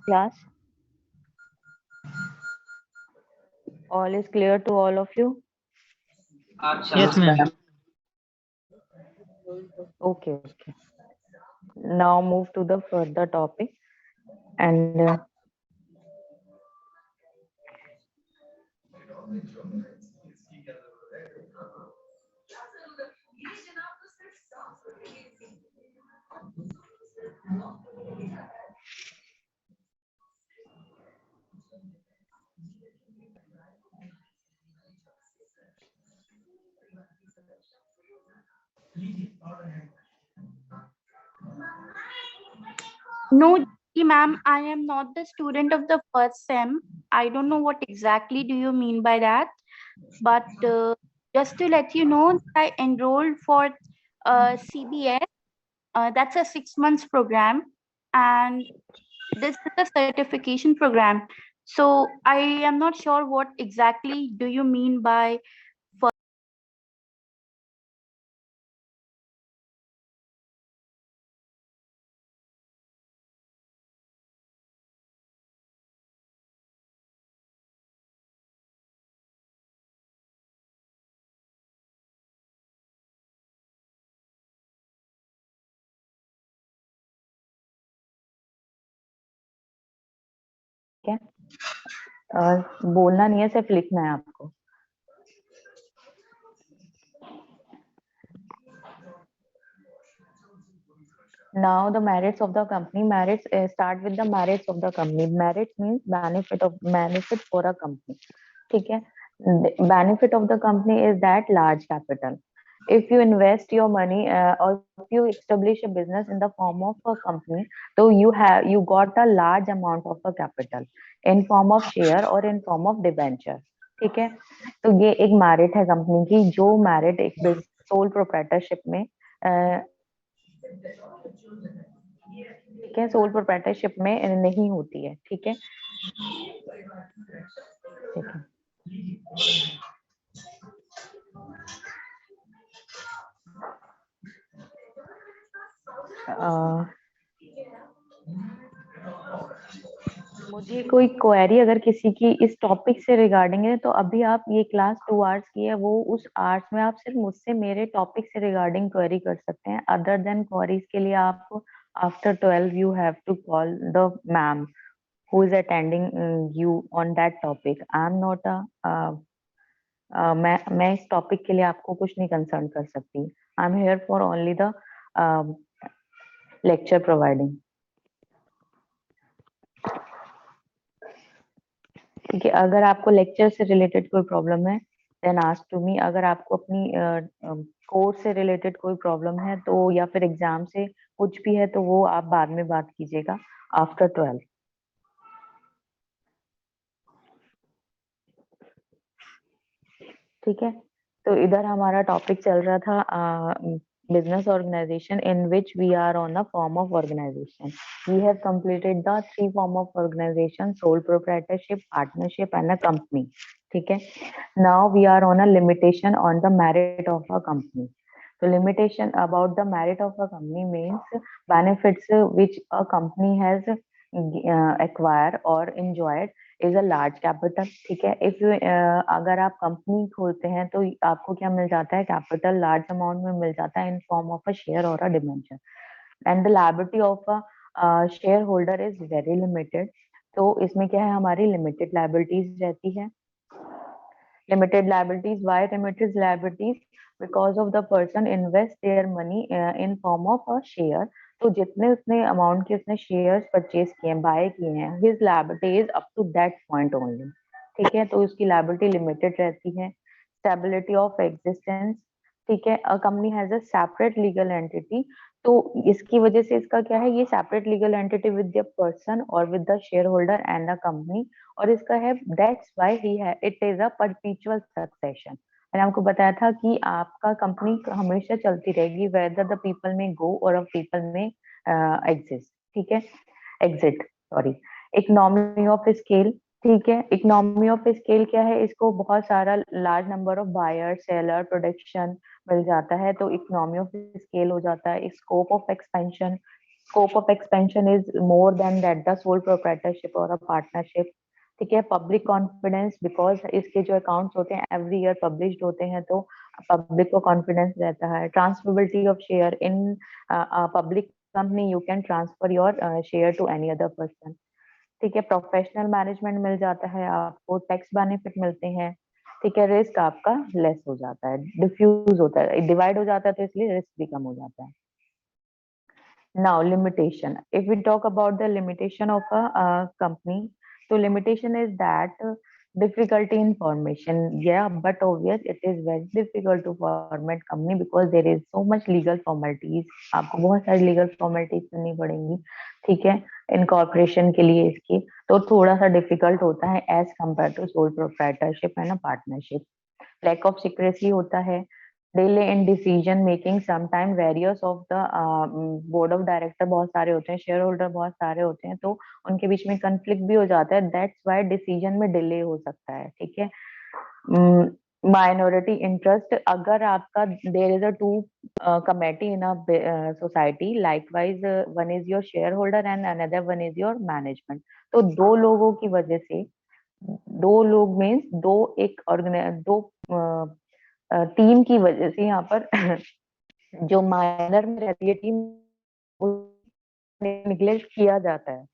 Class, all is clear to all of you? Yes, ma'am. Okay, okay. Now move to the further topic and No, ma'am, I am not the student of the first sem. I don't know what exactly do you mean by that. But just to let you know, I enrolled for CBS. That's a 6 months program, and this is a certification program. So I am not sure what exactly do you mean by. क्या बोलना नहीं है, सिर्फ लिखना है आपको. Now the merits of the company. Merits start with the merits of the company. Merits means benefit for a company. ठीक है. Benefit of the company is that large capital. If you invest your money or if you establish a business in the form of a company, so you got a large amount of a capital in form of share or in form of debenture. ठीक है. तो ये एक merit है company की, जो merit एक sole proprietorship में ठीक है, सोल प्रोप्राइटरशिप में नहीं होती है. ठीक है, ठीक है. मुझे कोई क्वेरी अगर किसी की इस टॉपिक से रिगार्डिंग है, तो अभी आप ये क्लास 2 आवर्स की है, वो उस आवर्स में आप सिर्फ मुझसे मेरे टॉपिक से रिगार्डिंग क्वेरी कर सकते हैं. अदर देन क्वेरीज के लिए आप after 12 you have to call the ma'am who is attending you on that topic. I am not मैं इस टॉपिक के लिए आपको कुछ नहीं कंसर्न कर सकती. I am here for only the lecture providing. ठीक है, अगर आपको लेक्चर से रिलेटेड कोई प्रॉब्लम है देन आस्क टू मी. अगर आपको अपनी कोर्स से रिलेटेड कोई प्रॉब्लम है तो, या फिर एग्जाम से कुछ भी है, तो वो आप बाद में बात कीजिएगा आफ्टर 12. ठीक है, तो इधर हमारा टॉपिक चल रहा था business organization in which we are on a form of organization. We have completed the 3 form of organization: sole proprietorship, partnership and a company. ठीक है, now we are on a limitation on the merit of a company. So limitation about the merit of a company means benefits which a company has acquired or enjoyed is a large capital. ठीक है, if अगर आप company खोलते हैं तो आपको क्या मिल जाता है? कैपिटल लार्ज अमाउंट में मिल जाता है in form of a share और a debenture. And the liability of a shareholder is very limited. तो इसमें क्या है? हमारी लिमिटेड लायबिलिटीज रहती है. Limited liabilities. Why limited liabilities? Because of the person invest their money in form of a share. तो जितने उसने अमाउंट के उसने शेयर्स परचेज किए हैं, बाय किए हैं, his liability is up to that point only. ठीक है, तो उसकी लायबिलिटी लिमिटेड रहती है. Stability of existence. ठीक है, a company has a separate legal entity. तो इसकी वजह से इसका क्या है? ये separate legal entity with the person और with the shareholder and the company. और इसका है दैट्स व्हाई ही है it is a perpetual succession. मैंने आपको बताया था कि आपका कंपनी हमेशा चलती रहेगी वेदर द पीपल में गो और अ पीपल में एग्जिस्ट. ठीक है, exit, sorry. Economy of scale. ठीक है, इकोनॉमी ऑफ स्केल क्या है? इसको बहुत सारा large number of buyer, seller, production मिल जाता है, तो इकोनॉमी ऑफ स्केल हो जाता है. Scope of expansion. Scope of expansion is more than that the sole proprietorship or a partnership. ठीक है, पब्लिक कॉन्फिडेंस, बिकॉज इसके जो अकाउंट्स होते हैं एवरी ईयर पब्लिश्ड होते हैं, तो पब्लिक को कॉन्फिडेंस रहता है. Transferability of share in public company, you can transfer your share to any other person. ठीक है, प्रोफेशनल मैनेजमेंट मिल जाता है आपको, टैक्स बेनिफिट मिलते हैं. ठीक है, रिस्क आपका लेस हो जाता है, डिफ्यूज होता है, डिवाइड हो जाता है, तो इसलिए रिस्क भी कम हो जाता है. Now, limitation. If we talk about the limitation of a company, so limitation is that difficulty in formation. Yeah, but obvious it is very difficult to form a company because there is so much legal formalities. आपको बहुत सारी legal formalities करनी पड़ेंगी, ठीक है, incorporation के लिए इसकी, तो थोड़ा सा difficult होता है as compared to sole proprietorship and a partnership. Lack of secrecy होता है, delay in decision making, sometime various of the board of director बहुत सारे होते हैं, शेयर होल्डर बहुत सारे होते हैं, तो उनके बीच में conflict भी हो जाता है, that's why decision में delay हो सकता है. ठीक है, minority interest, अगर आपका there is a two committee in a society, likewise one is your shareholder and another one is your management, तो दो लोगों की वजह से, दो लोग मीन्स दो एक दो टीम की वजह से यहाँ पर जो माइनर में रहती है टीम, निग्लेक्ट किया जाता है,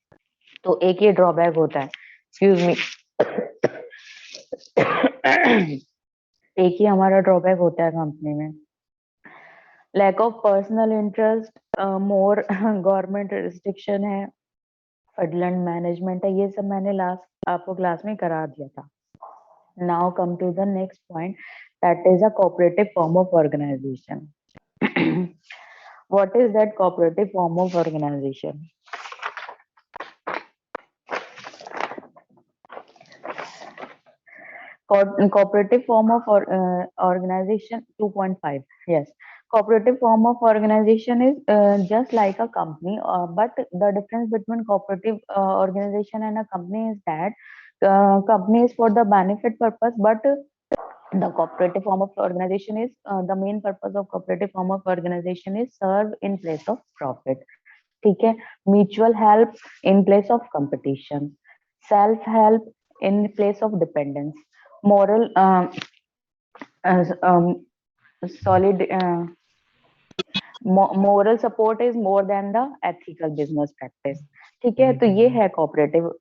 तो एक ये ड्रॉबैक होता है. Excuse me. एक ही हमारा ड्रॉबैक होता है कंपनी में. Lack of personal interest, more government restriction है, फ्रॉडलेंट मैनेजमेंट है, ये सब मैंने लास्ट आपको क्लास में करा दिया था. Now come to the next point, that is a cooperative form of organization. What is that cooperative form of organization? Cooperative form of organization 2.5. Yes, cooperative form of organization is just like a company, but the difference between cooperative organization and a company is that company is for the benefit purpose, but the cooperative form of organization is the main purpose of cooperative form of organization is serve in place of profit. ठीक है, mutual help in place of competition, self help in place of dependence, moral solid moral support is more than the ethical business practice. ठीक है, तो ये है cooperative.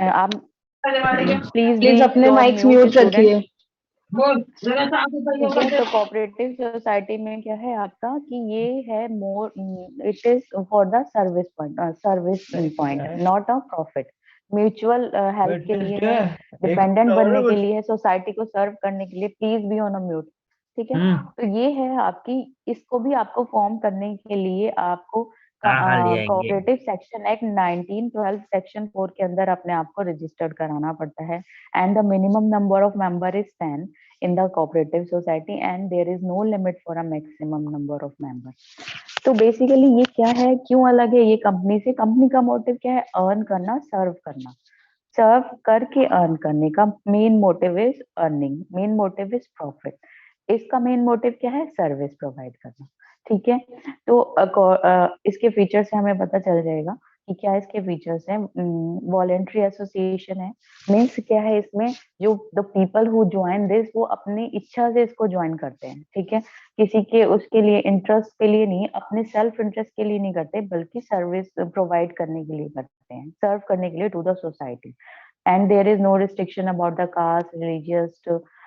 आप please अपने mics mute रखिए. ठीक है, तो कोऑपरेटिव सोसाइटी में क्या है आपका कि ये है more, it is for the service point, not a profit. Mutual help के लिए है, डिपेंडेंट बनने के लिए है, सोसाइटी को सर्व करने के लिए. Please be on a mute. ठीक है, तो ये है आपकी, इसको भी आपको फॉर्म करने के लिए आपको कोऑपरेटिव सेक्शन एक्ट 1912 सेक्शन 4 के अंदर अपने आप को रजिस्टर्ड कराना पड़ता है. And the minimum number of member is 10 in the cooperative society and there is no limit for a maximum number of members. तो बेसिकली ये क्या है, क्यों अलग है ये कंपनी से? कंपनी का मोटिव क्या है? अर्न करना, सर्व करना. सर्व करके अर्न करने का main motive is earning, main motive is profit. इसका मेन मोटिव क्या है? सर्विस प्रोवाइड करना. ठीक है, तो इसके फीचर से हमें पता चल जाएगा कि क्या इसके फीचर्स हैं. वॉलेंट्री एसोसिएशन है, मीन्स क्या है इसमें, जो the people who join this वो अपनी इच्छा से इसको ज्वाइन करते हैं. ठीक है, किसी के उसके लिए इंटरेस्ट के लिए नहीं, अपने सेल्फ इंटरेस्ट के लिए नहीं करते, बल्कि सर्विस प्रोवाइड करने के लिए करते हैं, सर्व करने के लिए to the society. And there is no restriction about the caste,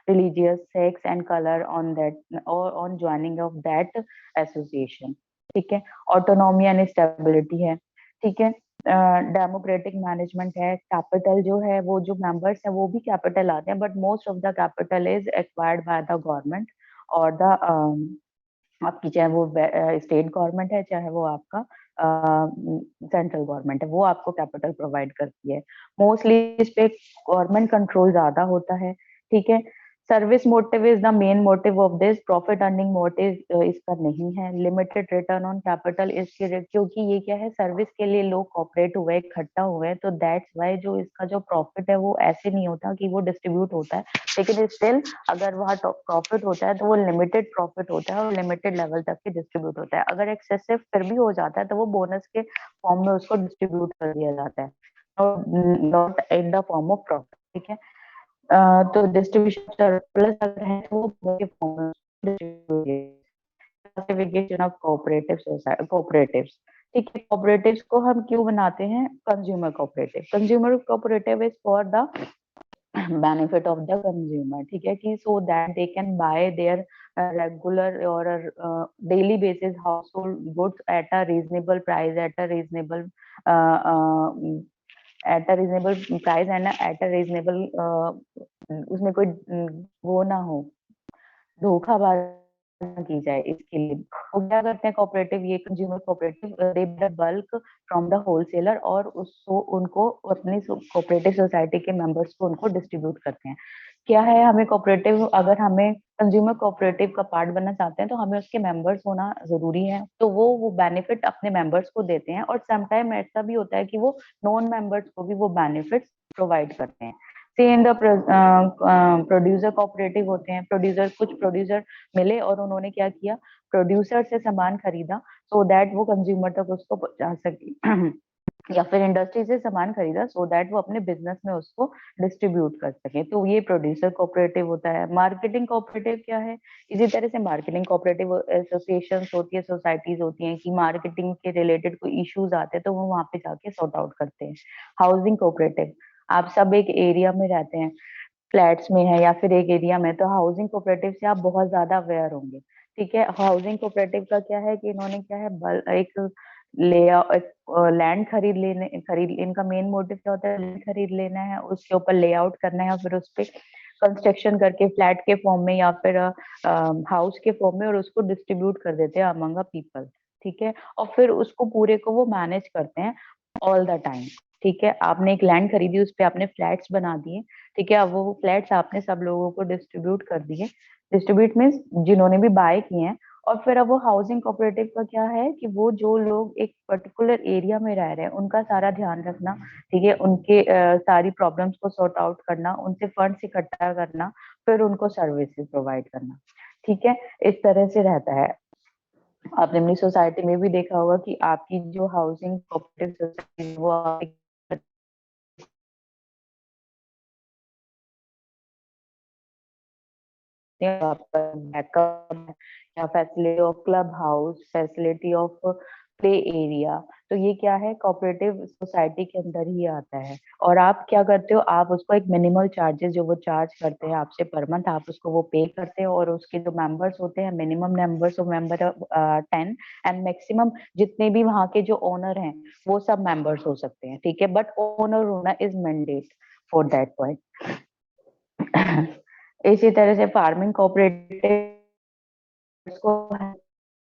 religious, sex and color on that or on joining of that association. ठीक है, ऑटोनॉमी एंड स्टेबिलिटी है. ठीक है, डेमोक्रेटिक मैनेजमेंट है. कैपिटल जो है, वो जो मेंबर्स है वो भी कैपिटल आते हैं, but most of the capital is acquired by the government और द आपकी, चाहे वो स्टेट गवर्नमेंट है, चाहे वो आपका सेंट्रल गवर्नमेंट है, वो आपको कैपिटल प्रोवाइड करती है. मोस्टली इस पे गवर्नमेंट कंट्रोल ज्यादा होता है. ठीक है, service motive is the main motive of this, profit earning motive इसका नहीं है। लिमिटेड रिटर्न ऑन कैपिटल इसके, क्योंकि ये क्या है, सर्विस के लिए लोग कॉपरेट हुए, इकट्ठा हुए, तो दैट्स वाई जो इसका जो प्रॉफिट है वो ऐसे नहीं होता कि वो डिस्ट्रीब्यूट होता है, लेकिन स्टिल अगर वहाँ प्रॉफिट होता है तो वो लिमिटेड प्रॉफिट होता है और लिमिटेड लेवल तक के डिस्ट्रीब्यूट होता है। अगर एक्सेसिव फिर भी हो जाता है तो वो बोनस के फॉर्म में उसको डिस्ट्रीब्यूट कर दिया जाता है, not in the form of profit. ठीक है, तो डिस्ट्रीब्यूशन सरप्लस अगर है तो वो के फॉर्म में क्लासिफिकेशन ऑफ कोऑपरेटिव्स। ठीक है, कोऑपरेटिव्स को हम क्यों बनाते हैं? Consumer cooperative, consumer cooperative is for the benefit of the consumer. ठीक है, कि so that they can buy their regular और daily basis household goods at a reasonable price, at a reasonable price and at a reasonable, उसमें कोई वो ना हो, धोखाबाजी ना की जाए, इसके लिए वो क्या करते हैं कोऑपरेटिव, ये consumer cooperative, they buy bulk from the wholesaler और उसको उनको अपनी कोऑपरेटिव सोसाइटी के मेंबर्स को उनको डिस्ट्रीब्यूट करते हैं। क्या है, हमें कोऑपरेटिव, अगर हमें कंज्यूमर कोऑपरेटिव का पार्ट बनना चाहते हैं तो हमें उसके मेंबर्स होना जरूरी है, तो वो बेनिफिट अपने मेंबर्स को देते हैं, और समटाइम ऐसा भी होता है कि वो नॉन मेंबर्स को भी वो बेनिफिट्स प्रोवाइड करते हैं। से इन द प्रोड्यूसर कोऑपरेटिव होते हैं, प्रोड्यूसर, कुछ प्रोड्यूसर मिले और उन्होंने क्या किया, प्रोड्यूसर से सामान खरीदा सो दैट वो कंज्यूमर तक उसको पहुंचा सके या फिर इंडस्ट्री से सामान खरीदा सो दैट वो अपने बिजनेस में उसको डिस्ट्रीब्यूट कर सके, तो ये प्रोड्यूसर कोऑपरेटिव होता है। मार्केटिंग कोऑपरेटिव क्या है? इसी तरह से मार्केटिंग कोऑपरेटिव एसोसिएशंस होती है, सोसाइटीज होती हैं कि मार्केटिंग के रिलेटेड कोई इश्यूज आते हैं तो वो वहां पे जाके सॉर्ट आउट करते हैं। हाउसिंग कोऑपरेटिव, आप सब एक एरिया में रहते हैं, फ्लैट्स में है या फिर एक एरिया में, तो हाउसिंग कोऑपरेटिव से आप बहुत ज्यादा अवेयर होंगे। ठीक है, हाउसिंग कोऑपरेटिव का क्या है कि इन्होंने क्या है, एक लैंड खरीद, इनका मेन मोटिव क्या होता है, लैंड खरीद लेना है, उसके ऊपर लेआउट करना है, फिर उस पे कंस्ट्रक्शन करके फ्लैट के फॉर्म में या फिर हाउस के फॉर्म में, और उसको डिस्ट्रीब्यूट कर देते हैं अमंग पीपल। ठीक है, और फिर उसको पूरे को वो मैनेज करते हैं ऑल द टाइम। ठीक है, आपने एक लैंड खरीदी, उस पे आपने फ्लैट्स बना दिए। ठीक है, अब वो फ्लैट्स आपने सब लोगों को डिस्ट्रीब्यूट कर दिए, डिस्ट्रीब्यूट मीन्स जिन्होंने भी बाय किए हैं। और फिर अब वो हाउसिंग कोऑपरेटिव का क्या है कि वो जो लोग एक पर्टिकुलर एरिया में रह रहे हैं उनका सारा ध्यान रखना। ठीक है, उनके सारी प्रॉब्लम्स को सॉर्ट आउट करना, उनसे फंड्स इकट्ठा करना, फिर उनको सर्विसेज प्रोवाइड करना। ठीक है, इस तरह से रहता है। आपने अपनी सोसाइटी में भी देखा होगा कि आपकी जो हाउसिंग कोऑपरेटिव सोसाइटी वो बैकअप या facility of club house, facility of play area, तो ये क्या है, कोऑपरेटिव सोसाइटी के अंदर ही आता है। और आप क्या करते हो, आप उसको एक मिनिमल चार्जेस जो वो चार्ज करते हैं आपसे पर मंथ, आप उसको वो पे करते हो, और उसके जो मेंबर्स होते हैं, minimum members of member 10 and maximum जितने भी वहाँ के जो ओनर हैं वो सब मेंबर्स हो सकते हैं। ठीक है, बट ओनर होना is mandate for that point. इसी तरह से फार्मिंग कोऑपरेटिव को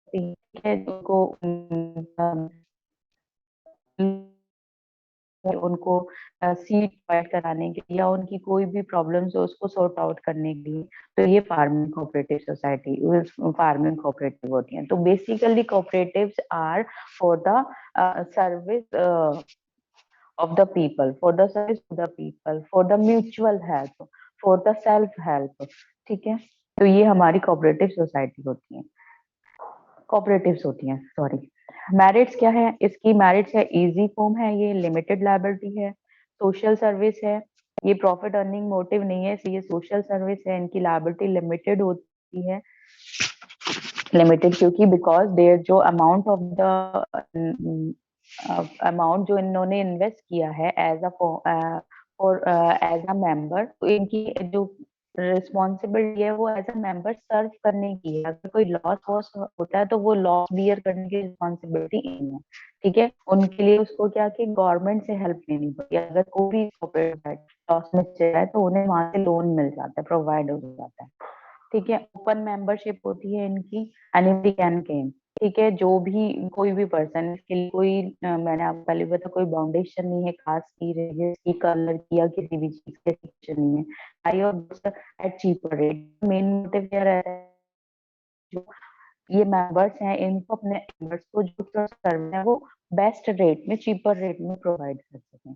ठीक है, उनको सीड प्रोवाइड कराने के लिए या उनकी कोई भी प्रॉब्लम्स हो उसको सॉर्ट आउट करने के लिए, तो ये farming cooperative society, farming cooperative होती हैं। तो basically cooperatives are for the service of the people, for the service to the people, for the mutual help, for the self help। ठीक है, तो ये हमारी कोऑपरेटिव सोसाइटी होती है, कोऑपरेटिव्स होती हैं, सॉरी। मैरिट्स क्या है इसकी? मैरिट्स है इजी फॉर्म है, ये लिमिटेड लायबिलिटी है, सोशल सर्विस है, ये प्रॉफिट अर्निंग मोटिव नहीं है, ये सोशल सर्विस है, इनकी लायबिलिटी लिमिटेड होती है, लिमिटेड क्योंकि बिकॉज देयर जो अमाउंट ऑफ द अमाउंट जो इन्होंने इन्वेस्ट किया है as a for as a member, तो इनकी जो रिस्पॉन्सिबिलिटी है वो एज अ मेंबर सर्व करने की है। अगर कोई लॉस वॉस होता है तो वो लॉस बियर करने की रिस्पॉन्सिबिलिटी नहीं है। ठीक है, उनके लिए उसको क्या कि गवर्नमेंट से हेल्प लेनी पड़ती है। अगर कोई भी लॉस में चल रहा है तो उन्हें वहां से लोन मिल जाता है, प्रोवाइड हो जाता है। ठीक है, ओपन मेंबरशिप होती है इनकी, एनीबडी कैन गेम। ठीक है, जो भी कोई भी पर्सन, इसके लिए कोई मैंने आपको पहले बताया, कोई बाउंडेशन नहीं है कास्ट की, रेडियस की, कलर की या किसी भी चीज की restriction नहीं है। आई और at cheaper rate, main motive क्या रहता है, जो ये मेंबर्स हैं इनको अपने मेंबर्स को जो सर्विस है वो बेस्ट रेट में, चीपर रेट में प्रोवाइड कर सकें।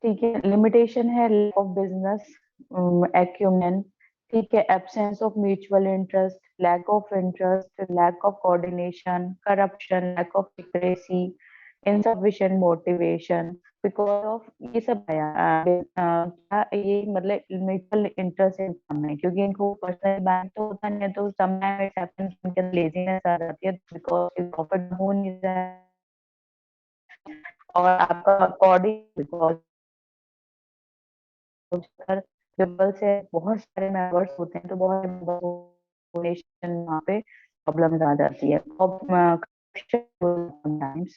ठीक है, लिमिटेशन है लैक ऑफ बिजनेस एक्यूमेन, ठीक है, absence of mutual interest, lack of interest, lack of coordination, corruption, lack of accuracy, insufficient motivation, because of ये सब है क्या ये मतलब म्यूचुअल इंटरेस्ट इनकम है, क्योंकि इनको पर्सनल बैंक तो होता नहीं है, तो समटाइम इट हैपेंस उनके लेजीनेस आ जाती है बिकॉज प्रॉफिट हो नहीं रहा है, और आपका अकॉर्डिंग बिकॉज ट्रिपल से बहुत सारे मेंबर्स होते हैं, तो बहुत डोनेशन वहाँ पे प्रॉब्लम आ जाती है sometimes,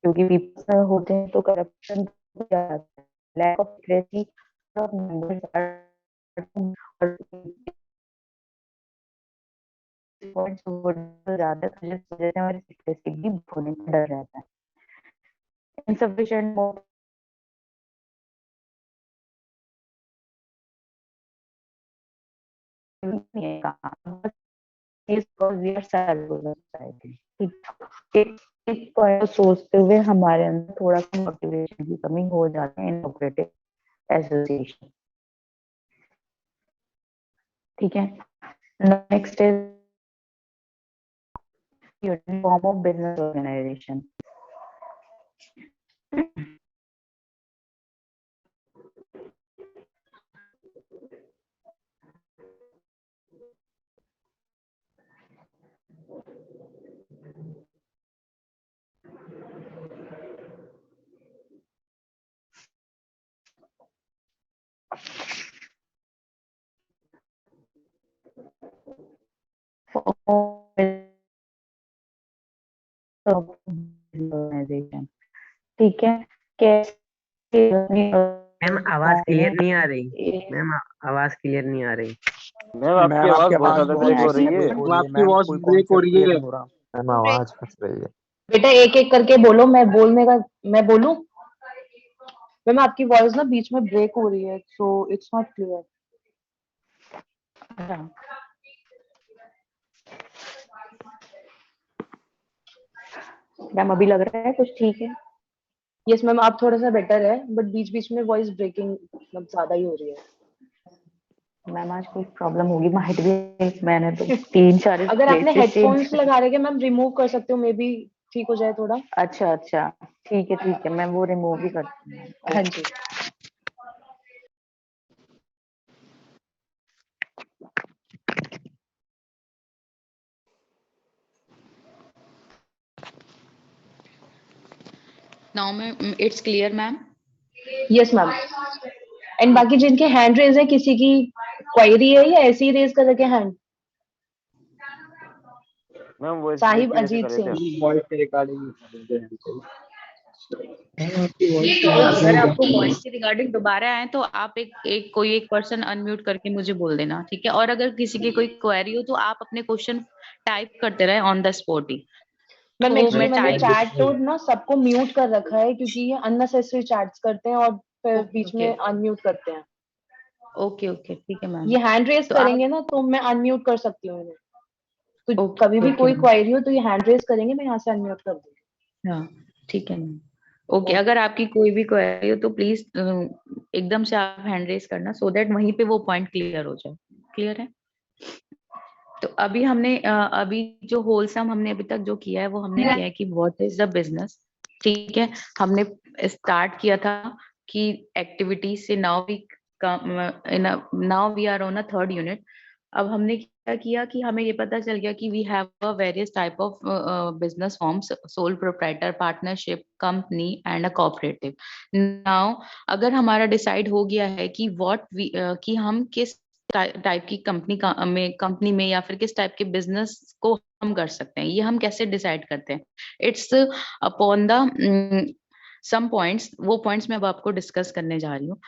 क्योंकि पीपल होते हैं तो corruption lack of accuracy of members points ज्यादा, तो जिस वजह से हमारी एक्यूरेसी भी होने का डर रहता है। इनसफिशिएंट नहीं है कहा is because we are cellular society। एक पॉइंट सोचते हुए हमारे अंदर थोड़ा सा मोटिवेशन की कमी हो जाती है इन कोऑपरेटिव एसोसिएशन। ठीक है, next is form of business organisation. Organisation, ठीक है, कैसे मैम आवाज क्लियर नहीं आ रही, मैम आवाज क्लियर नहीं आ रही। मैम आपकी आवाज बहुत ज्यादा ब्रेक हो रही है। मैम आपकी आवाज ब्रेक हो रही है। मैम आवाज फंस रही है। बेटा एक एक करके बोलो, मैं बोलूं। मैम आपकी वॉइस ना बीच में ब्रेक हो रही है, so it's not clear. Ma'am अभी लग रहा है कुछ ठीक है? यस मैम, आप थोड़ा सा बेटर है, बट बीच बीच में वॉइस ब्रेकिंग मतलब ज्यादा ही हो रही है। मैम आज कोई प्रॉब्लम होगी, माइट भी, मैंने तो 3-4 अगर आपने हेडफोन्स लगा रखे मैम रिमूव कर सकते हो, मे बी ठीक हो जाए थोड़ा। अच्छा अच्छा, ठीक है, मैं वो रिमूव भी करती हूँ। हाँ जी। Now, ma'am, it's clear, ma'am. Yes ma'am. And बाकी जिनके हैंड रेज है, किसी की क्वेरी है या ऐसे ही रेज कर रखे हैंड? मैम वो साहिब अजीत सिंह। वॉइस के रिकॉर्डिंग अगर आपको वॉइस के रिगार्डिंग दोबारा आए तो आप कोई एक पर्सन अनम्यूट करके मुझे बोल देना, ठीक है? और अगर किसी की कोई क्वेरी हो तो आप अपने क्वेश्चन टाइप करते रहे on the spot he. Ma'am तो एक्चुअली मैं मैंने टाइप चैट तो ना सबको म्यूट कर रखा है, क्योंकि ये अननेसेसरी चैट्स करते हैं और फिर बीच में अनम्यूट करते हैं। ओके ठीक है मैम। ये हैंड रेज तो करेंगे ना, तो मैं अनम्यूट कर सकती हूँ इन्हें। तो कभी भी ओके कोई मैम। क्वेरी हो तो ये हैंड रेज करेंगे, मैं यहाँ से अनम्यूट कर दूंगी। हाँ ठीक है मैम। ओके, अगर आपकी कोई भी क्वेरी हो तो प्लीज एकदम से आप हैंड रेज करना, सो दैट वहीं पे वो पॉइंट क्लियर हो जाए। क्लियर है? तो अभी जो होलसम हमने अभी तक जो किया है वो हमने किया है कि व्हाट इज द बिजनेस। ठीक है, हमने स्टार्ट किया था कि एक्टिविटी से now we are on a third unit. अब हमने क्या किया कि हमें ये पता चल गया कि we have a various type of business forms, sole proprietor, partnership, company and a cooperative. Now अगर हमारा डिसाइड हो गया है कि कि हम किस टाइप की कंपनी में या फिर किस टाइप के बिजनेस को हम कर सकते हैं, ये हम कैसे डिसाइड करते हैं? It's upon the some points, वो पॉइंट्स मैं अब आपको डिस्कस करने जा रही हूँ।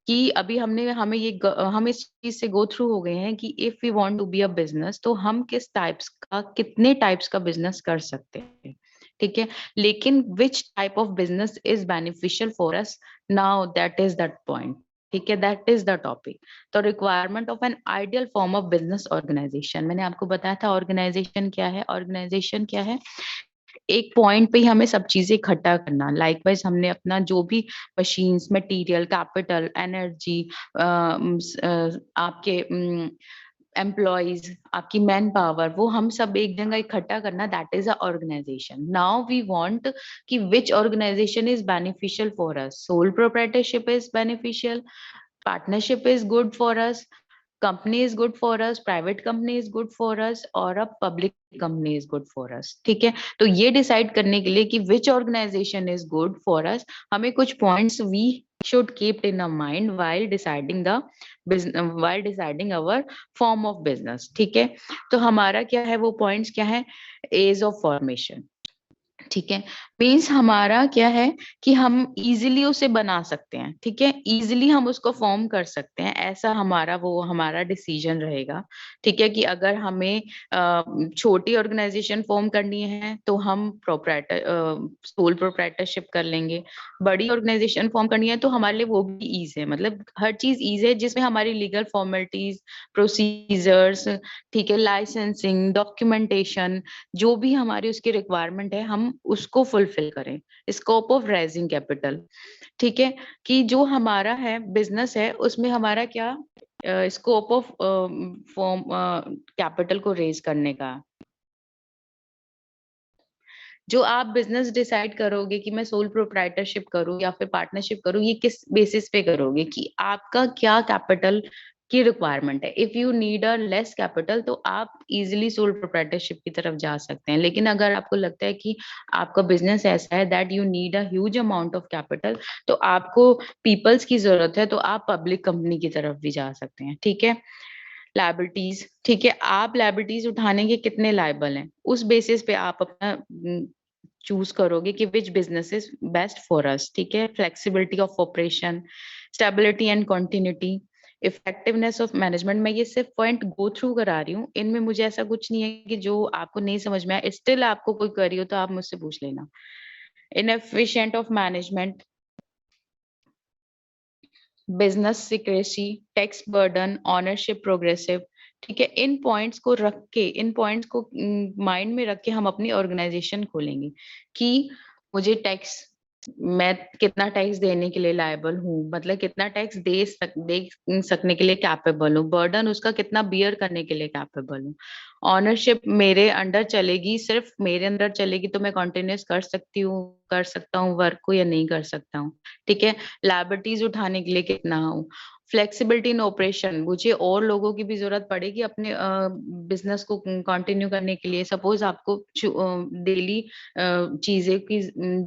कि अभी हम इस चीज से गो थ्रू हो गए हैं कि if we want to be a business तो हम कितने टाइप्स का बिजनेस कर सकते हैं, ठीक है। लेकिन which type of business is beneficial for us, now that is that point, ठीक है, दैट इज द टॉपिक। तो requirement of an ideal form of business organisation, मैंने आपको बताया था ऑर्गेनाइजेशन क्या है। ऑर्गेनाइजेशन क्या है, एक पॉइंट पे ही हमें सब चीजें इकट्ठा करना। लाइकवाइज हमने अपना जो भी मशीन्स, मटेरियल, कैपिटल, एनर्जी, आपके एम्प्लॉयज, आपकी मैन पावर, वो हम सब एक जगह इकट्ठा करना, that is a organization. Now we want कि which organization is beneficial for us. Sole proprietorship is beneficial, partnership is good for us, company is good for us, private company is good for us, और a public company is good for us, ठीक है। तो ये decide करने के लिए कि which organization is good for us, हमें कुछ points we should keep in our mind while deciding the business, while deciding our form of business, ठीक है। तो हमारा क्या है, वो पॉइंट्स क्या है, एज ऑफ फॉर्मेशन, ठीक है। मीन्स हमारा क्या है कि हम इजीली उसे बना सकते हैं, ठीक है, इजीली हम उसको फॉर्म कर सकते हैं, ऐसा हमारा डिसीजन रहेगा, ठीक है। कि अगर हमें छोटी ऑर्गेनाइजेशन फॉर्म करनी है तो हम सोल प्रोप्राइटरशिप कर लेंगे। बड़ी ऑर्गेनाइजेशन फॉर्म करनी है तो हमारे लिए वो भी ईज है, मतलब हर चीज ईज है जिसमें हमारी लीगल फॉर्मेलिटीज, प्रोसीजर्स, ठीक है, लाइसेंसिंग, डॉक्यूमेंटेशन, जो भी हमारी उसकी रिक्वायरमेंट है हम उसको फुलफिल करें। स्कोप ऑफ रेजिंग कैपिटल, ठीक है, कि जो हमारा है बिजनेस है उसमें हमारा क्या स्कोप ऑफ फॉर्म कैपिटल को रेज करने का। जो आप बिजनेस डिसाइड करोगे कि मैं सोल प्रोप्राइटरशिप करूं या फिर पार्टनरशिप करूं, ये किस बेसिस पे करोगे कि आपका क्या कैपिटल की रिक्वायरमेंट है। If you need a less capital तो आप इजीली सोल प्रोप्राइटरशिप की तरफ जा सकते हैं। लेकिन अगर आपको लगता है कि आपका बिजनेस ऐसा है that you need a huge amount of capital, तो आपको पीपल्स की जरूरत है, तो आप पब्लिक कंपनी की तरफ भी जा सकते हैं, ठीक है। लायबिलिटीज, ठीक है, आप लायबिलिटीज उठाने के कितने लायबल हैं, उस बेसिस पे आप अपना चूज करोगे कि which business is best for us, ठीक है। Flexibility of operation, stability and continuity, effectiveness of management. मैं ये सिर्फ पॉइंट गो थ्रू करा रही हूँ, इनमें मुझे ऐसा कुछ नहीं है कि जो आपको नहीं समझ में आए, स्टिल आपको कोई क्वेरी हो तो आप मुझसे पूछ लेना। Inefficient of management, business secrecy, tax burden, ownership progressive, ठीक है। इन पॉइंट्स को माइंड में रख के हम अपनी ऑर्गेनाइजेशन खोलेंगे कि मुझे मैं कितना टैक्स देने के लिए लायबल हूँ, मतलब कितना टैक्स दे सकने के लिए कैपेबल हूँ, बर्डन उसका कितना बियर करने के लिए कैपेबल हूँ, ऑनरशिप मेरे अंडर चलेगी, सिर्फ मेरे अंदर चलेगी तो मैं कंटिन्यूस कर सकता हूँ वर्क को या नहीं कर सकता हूँ, ठीक है। लायबिलिटीज उठाने के लिए कितना हूँ, फ्लेक्सिबिलिटी इन ऑपरेशन, मुझे और लोगों की भी जरूरत पड़ेगी अपने बिजनेस को कंटिन्यू करने के लिए। सपोज आपको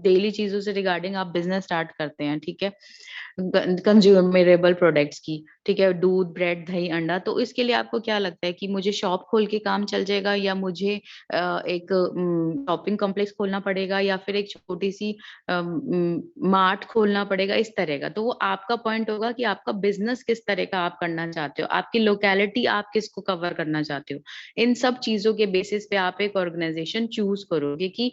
डेली चीजों से रिगार्डिंग आप बिजनेस स्टार्ट करते हैं, ठीक है, कंज्यूमेबल प्रोडक्ट्स की, ठीक है, दूध, ब्रेड, दही, अंडा, तो इसके लिए आपको क्या लगता है कि मुझे शॉप खोल के काम चल जाएगा या मुझे एक शॉपिंग कॉम्प्लेक्स खोलना पड़ेगा या फिर एक छोटी सी मार्ट खोलना पड़ेगा, इस तरह का। तो वो आपका पॉइंट होगा कि आपका बिजनेस किस तरह का आप करना चाहते हो, आपकी लोकेलिटी आप किसको कवर करना चाहते हो। इन सब चीजों के बेसिस पे आप एक ऑर्गेनाइजेशन चूज करोगे कि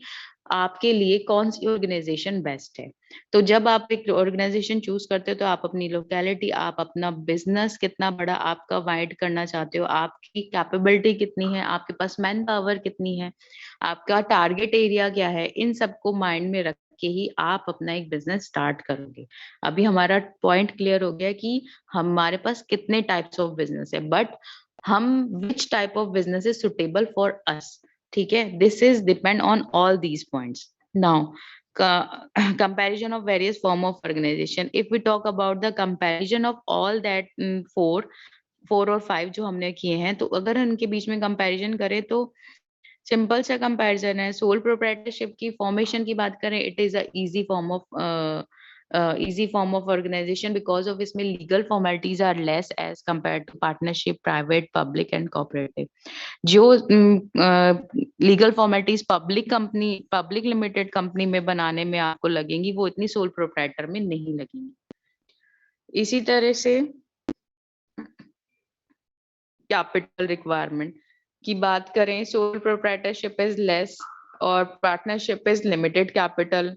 आपके लिए कौन सी ऑर्गेनाइजेशन बेस्ट है। तो जब आप एक ऑर्गेनाइजेशन चूज करते हो तो आप अपनी लोकेलिटी, आप अपना बिजनेस कितना बड़ा आपका वाइड करना चाहते हो, आपकी कैपेबिलिटी कितनी है, आपके पास मैन पावर कितनी है, आपका टारगेट एरिया क्या है, इन सबको माइंड में रख के ही आप अपना एक बिजनेस स्टार्ट करोगे। अभी हमारा पॉइंट क्लियर हो गया कि हमारे पास कितने टाइप्स ऑफ बिजनेस है, बट हम विच type of business is suitable for us, ठीक है। This is depend on all these points. Now comparison of various form of organization, if we talk about the comparison of all that four और 5 जो हमने किए हैं, तो अगर उनके बीच में कंपैरिजन करें तो सिंपल सा कंपैरिजन है। सोल प्रोप्राइटरशिप की फॉर्मेशन की बात करें, it is a easy form of organization because of इसमें legal formalities are less as compared to partnership, private, public and cooperative। जो legal formalities public limited company में बनाने में आपको लगेंगी, वो इतनी सोल प्रोप्राइटर में नहीं लगेंगी। इसी तरह से कैपिटल रिक्वायरमेंट की बात करें, सोल प्रोप्राइटरशिप इज लेस और पार्टनरशिप इज लिमिटेड कैपिटल।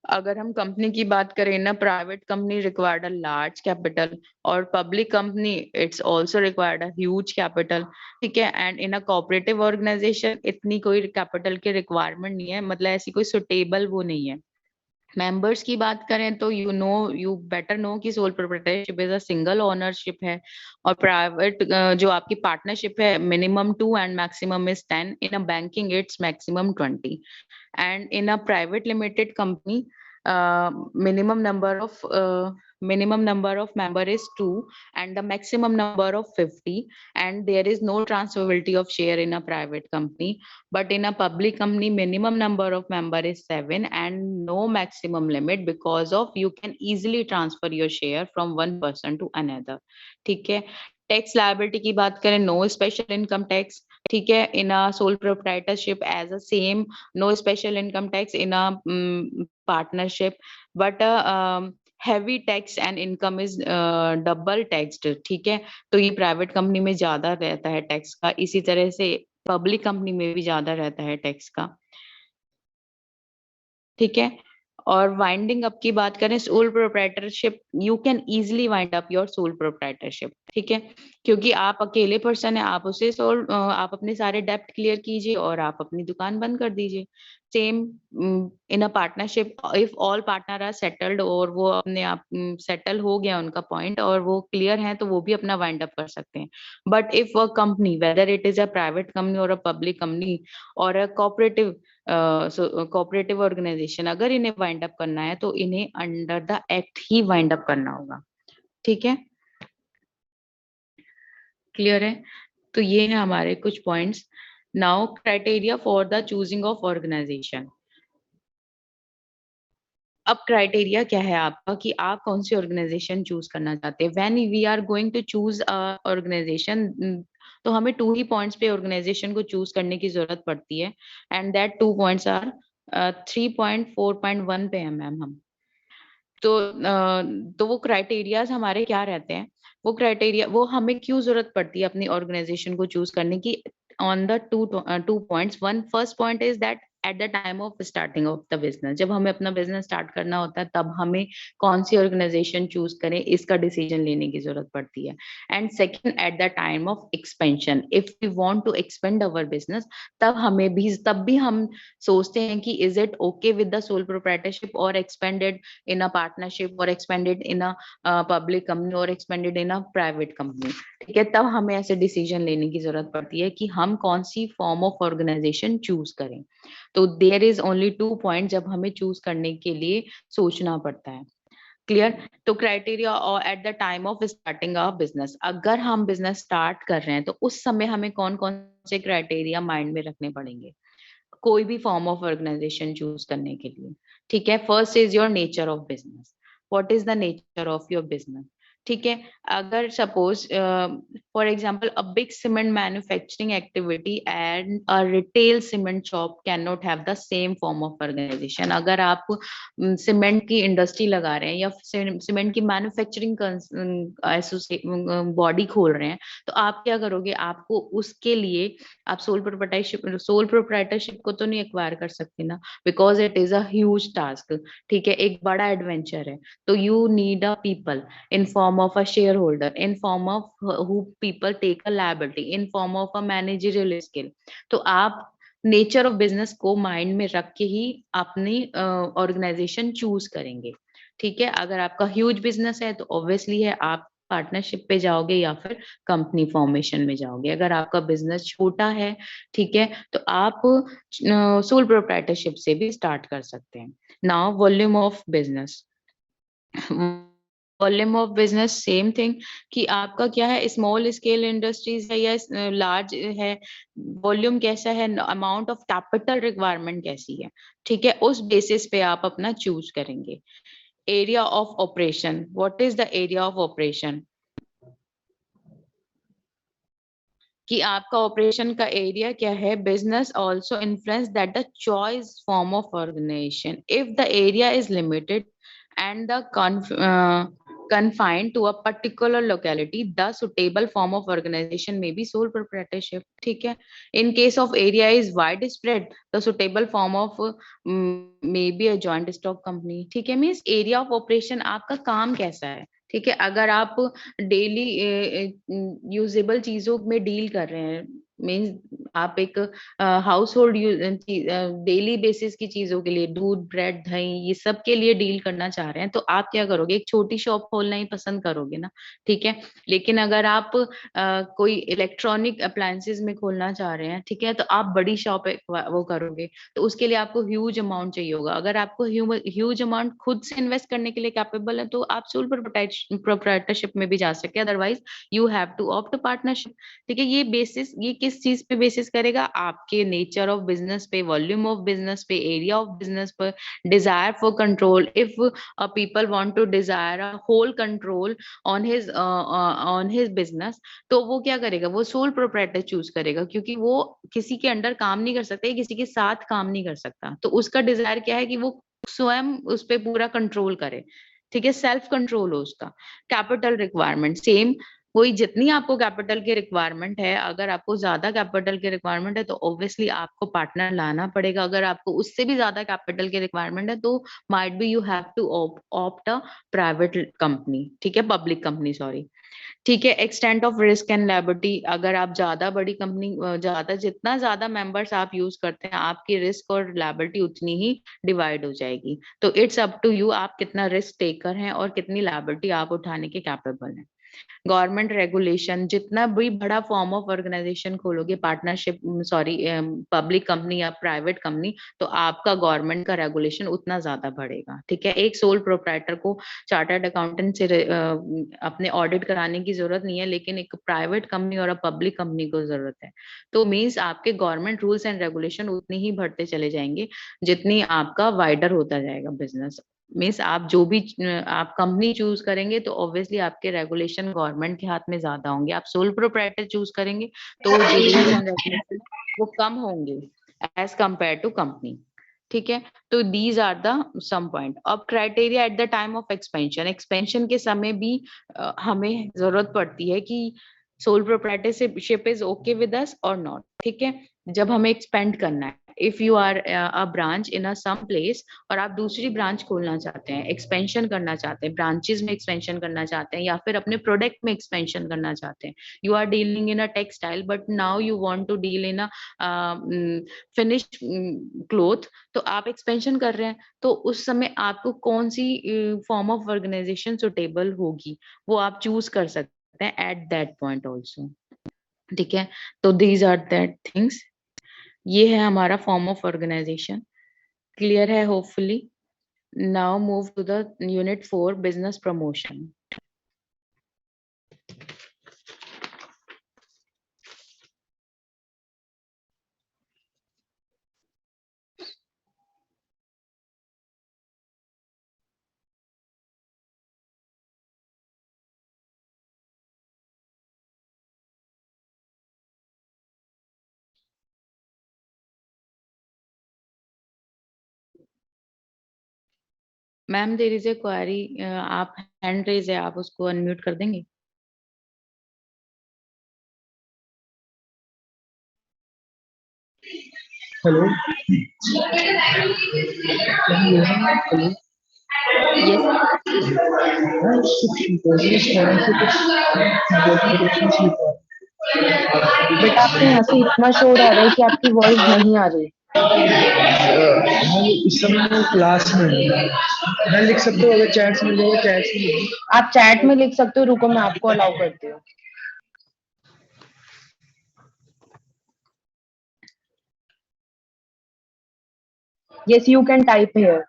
अगर हम कंपनी की बात करें ना, private company required a large capital और public company it's also required a huge capital, ठीक है। And in a cooperative organization इतनी कोई कैपिटल की रिक्वायरमेंट नहीं है, मतलब ऐसी कोई सुटेबल वो नहीं है। मेंबर्स की बात करें तो यू बेटर नो कि sole proprietorship is a single ownership है, और प्राइवेट जो आपकी पार्टनरशिप है minimum 2 and maximum is 10, in a banking its maximum 20, and in a private limited company minimum number of member is 2 and the maximum number of 50, and there is no transferability of share in a private company. But in a public company minimum number of member is 7 and no maximum limit, because of you can easily transfer your share from one person to another, ठीक है। Tax liability की बात करें, no special income tax, ठीक है, in a sole proprietorship as a same, no special income tax in a partnership, but heavy tax and income is double taxed, ठीक है। तो ये प्राइवेट कंपनी में ज्यादा रहता है टैक्स का, इसी तरह से पब्लिक कंपनी में भी ज्यादा रहता है टैक्स का, ठीक है। और वाइंडिंग अप की बात करें, sole proprietorship you can easily wind up your soul proprietorship, ठीक है, क्योंकि आप अकेले पर्सन है, आप उसे आप अपने सारे डेप्ट क्लियर कीजिए और आप अपनी दुकान बंद कर दीजिए। Same in a partnership, if all partner are settled, और वो अपने आप सेटल हो गया उनका पॉइंट और वो क्लियर है, तो वो भी अपना वाइंड अप कर सकते हैं। But if a company, weather it is a private company और अ पब्लिक कंपनी और अ कोऑपरेटिव ऑर्गेनाइजेशन, अगर इन्हें वाइंड अप करना है तो इन्हें under the act he wind up करना होगा, ठीक है। क्लियर है? तो ये है हमारे कुछ points. Now criteria for the choosing of organisation. अब क्राइटेरिया क्या है आपका कि आप कौन सी ऑर्गेनाइजेशन चूज करना चाहते हैं। When we are going to choose organisation, तो हमें 2 ही पॉइंट्स पे ऑर्गेनाइजेशन को चूज करने की जरूरत पड़ती है, एंड दैट 2 पॉइंट्स आर 3.4.1 पे है मैम हम। तो वो क्राइटेरियाज हमारे क्या रहते हैं, वो क्राइटेरिया वो हमें क्यों जरूरत पड़ती है अपनी ऑर्गेनाइजेशन को चूज करने की, on the two points. One first point is that at the time of starting of the business, जब हमें अपना बिजनेस स्टार्ट करना होता है तब हमें कौन सी ऑर्गेनाइजेशन चूज करें इसका डिसीजन लेने की जरूरत पड़ती है। And second, at the time of expansion, if we want to expand our business, तब भी हम सोचते हैं कि is it okay with the sole proprietorship और expanded in a partnership or expanded in a public company or expanded in a private company, ठीक है। तब हमें ऐसे डिसीजन लेने की जरूरत पड़ती है कि हम कौन सी फॉर्म ऑफ ऑर्गेनाइजेशन चूज करें। तो देयर इज ओनली 2 पॉइंट जब हमें चूज करने के लिए सोचना पड़ता है। क्लियर? तो क्राइटेरिया और eight the time of starting a business, अगर हम बिजनेस स्टार्ट कर रहे हैं तो उस समय हमें कौन कौन से क्राइटेरिया माइंड में रखने पड़ेंगे कोई भी फॉर्म ऑफ ऑर्गेनाइजेशन चूज करने के लिए, ठीक है। First is your nature of business, what is the nature of your business, ठीक है। अगर suppose for example a big cement manufacturing activity and a retail cement shop can not have the same form of organisation. अगर आप cement की industry लगा रहे हैं या सीमेंट की मैन्युफैक्चरिंग बॉडी खोल रहे हैं, तो आप क्या करोगे, आपको उसके लिए आप सोल प्रोप्राइटरशिप को तो नहीं एक्वायर कर सकते ना, because it is a huge task, ठीक है, एक बड़ा एडवेंचर है। तो you need a people in form of a shareholder, in form of who people take a liability, in form of a managerial skill। तो आप नेचर ऑफ बिजनेस को mind में रख के ही अपनी ऑर्गेनाइजेशन चूज करेंगे, ठीक है। अगर आपका ह्यूज बिजनेस है तो ऑब्वियसली है आप पार्टनरशिप पे जाओगे या फिर कंपनी फॉर्मेशन में जाओगे। अगर आपका बिजनेस छोटा है, ठीक है, तो आप सोल प्रोप्राइटरशिप से भी स्टार्ट कर सकते हैं। Now volume of business, volume of business same thing कि आपका क्या है, स्मॉल स्केल इंडस्ट्रीज है या लार्ज है, वॉल्यूम कैसा है, अमाउंट ऑफ कैपिटल रिक्वायरमेंट कैसी है, ठीक है, उस बेसिस पे आप अपना चूज करेंगे। Area of operation, what is the area of operation, कि आपका ऑपरेशन का एरिया क्या है। Business also influence that the choice form of organisation, if the area is limited and the confined to a particular locality, the suitable form of organization may be sole proprietorship. ठीक है. In case of area is widespread, the suitable form of may be a joint stock company. ठीक है. Means area of operation आपका काम कैसा है. ठीक है. अगर आप डेली यूजेबल चीजों में डील कर रहे हैं, मीन्स आप एक हाउस होल्ड डेली बेसिस की चीजों के लिए, दूध, ब्रेड, दही, ये सब के लिए डील करना चाह रहे हैं, तो आप क्या करोगे, एक छोटी शॉप खोलना ही पसंद करोगे ना. ठीक है. लेकिन अगर आप कोई इलेक्ट्रॉनिक अप्लायंसेस में खोलना चाह रहे हैं, ठीक है, तो आप बड़ी शॉप वो करोगे, तो उसके लिए आपको ह्यूज अमाउंट चाहिए होगा. अगर आपको ह्यूज अमाउंट खुद से इन्वेस्ट करने के लिए कैपेबल है, तो आप सोल प्रोप्राइटरशिप में भी जा सकते हैं. Otherwise you have to opt partnership. ठीक है. ये किस चीज पे बेसिस करेगा, आपके नेचर ऑफ बिजनेस पे, वॉल्यूम ऑफ बिजनेस पे, एरिया ऑफ बिजनेस पर, desire for control. If people want to desire a whole control on his business, तो वो क्या करेगा, वो सोल प्रोप्राइटर चूज करेगा, क्योंकि वो किसी के अंडर काम नहीं कर सकता, किसी के साथ काम नहीं कर सकता. तो उसका डिजायर क्या है कि वो स्वयं उस पर पूरा कंट्रोल करे. ठीक है. सेल्फ कंट्रोल हो उसका. कैपिटल रिक्वायरमेंट सेम, कोई जितनी आपको कैपिटल की रिक्वायरमेंट है, अगर आपको ज्यादा कैपिटल की रिक्वायरमेंट है तो ऑब्वियसली आपको पार्टनर लाना पड़ेगा. अगर आपको उससे भी ज्यादा कैपिटल की रिक्वायरमेंट है, तो might be you have to opt a private company. ठीक है. Public company, sorry. ठीक है. Extent of risk and liability, अगर आप ज्यादा बड़ी कंपनी, जितना ज्यादा मेंबर्स आप यूज करते हैं, आपकी रिस्क और लायबिलिटी उतनी ही डिवाइड हो जाएगी. तो इट्स अप टू यू, आप कितना रिस्क टेकर हैं और कितनी लायबिलिटी आप उठाने के कैपेबल हैं. गवर्नमेंट रेगुलेशन, जितना भी बड़ा फॉर्म ऑफ ऑर्गेनाइजेशन खोलोगे, पार्टनरशिप, सॉरी, पब्लिक कंपनी या प्राइवेट कंपनी, तो आपका गवर्नमेंट का रेगुलेशन उतना ज्यादा बढ़ेगा. ठीक है. एक सोल प्रोप्राइटर को चार्टर्ड अकाउंटेंट से अपने ऑडिट कराने की जरूरत नहीं है, लेकिन एक प्राइवेट कंपनी और पब्लिक कंपनी को जरूरत है. तो मीन्स आपके गवर्नमेंट रूल्स एंड रेगुलेशन उतनी ही बढ़ते चले जाएंगे जितनी आपका वाइडर होता जाएगा बिजनेस. मीन्स आप जो भी आप कंपनी चूज करेंगे, तो ऑब्वियसली आपके रेगुलेशन गवर्नमेंट के हाथ में ज्यादा होंगे. आप सोल प्रोप्राइटर चूज करेंगे तो जो रूल्स एंड रेगुलेशन वो कम होंगे एज कंपेयर टू कंपनी. ठीक है. तो these are the some point. अब criteria at the time of expansion, expansion के समय भी हमें जरूरत पड़ती है कि sole proprietorship is okay with us और नॉट. ठीक है. जब हमें एक्सपेंड करना है, if you are a branch in a some place और आप दूसरी ब्रांच खोलना चाहते हैं, एक्सपेंशन करना चाहते हैं, ब्रांचेस में एक्सपेंशन करना चाहते हैं, या फिर अपने प्रोडक्ट में एक्सपेंशन करना चाहते हैं. You are dealing in a textile but now you want to deal in a finished cloth, तो आप एक्सपेंशन कर रहे हैं, तो उस समय आपको कौन सी फॉर्म ऑफ ऑर्गेनाइजेशन सुटेबल होगी, वो आप चूज कर सकते हैं एट दैट पॉइंट ऑल्सो. ठीक है. तो दीज आर दैट थिंग्स. ये है हमारा फॉर्म ऑफ ऑर्गेनाइजेशन. क्लियर है hopefully. Now move to the unit 4, business promotion. Ma'am there is a query, आप हैंड रेज है, आप उसको अनम्यूट कर देंगे. हेलो. यस. बट आपके यहाँ से इतना शोर आ रहा है कि आपकी वॉइस नहीं आ रही. इस समय मैं क्लास में हूँ. मैं लिख सकता हूँ, अगर चैट्स में मिलेगा चैट्स में लिखूँ. आप चैट में लिख सकते हो. रुको, मैं आपको अलाउ करती हूँ. Yes, you can type here.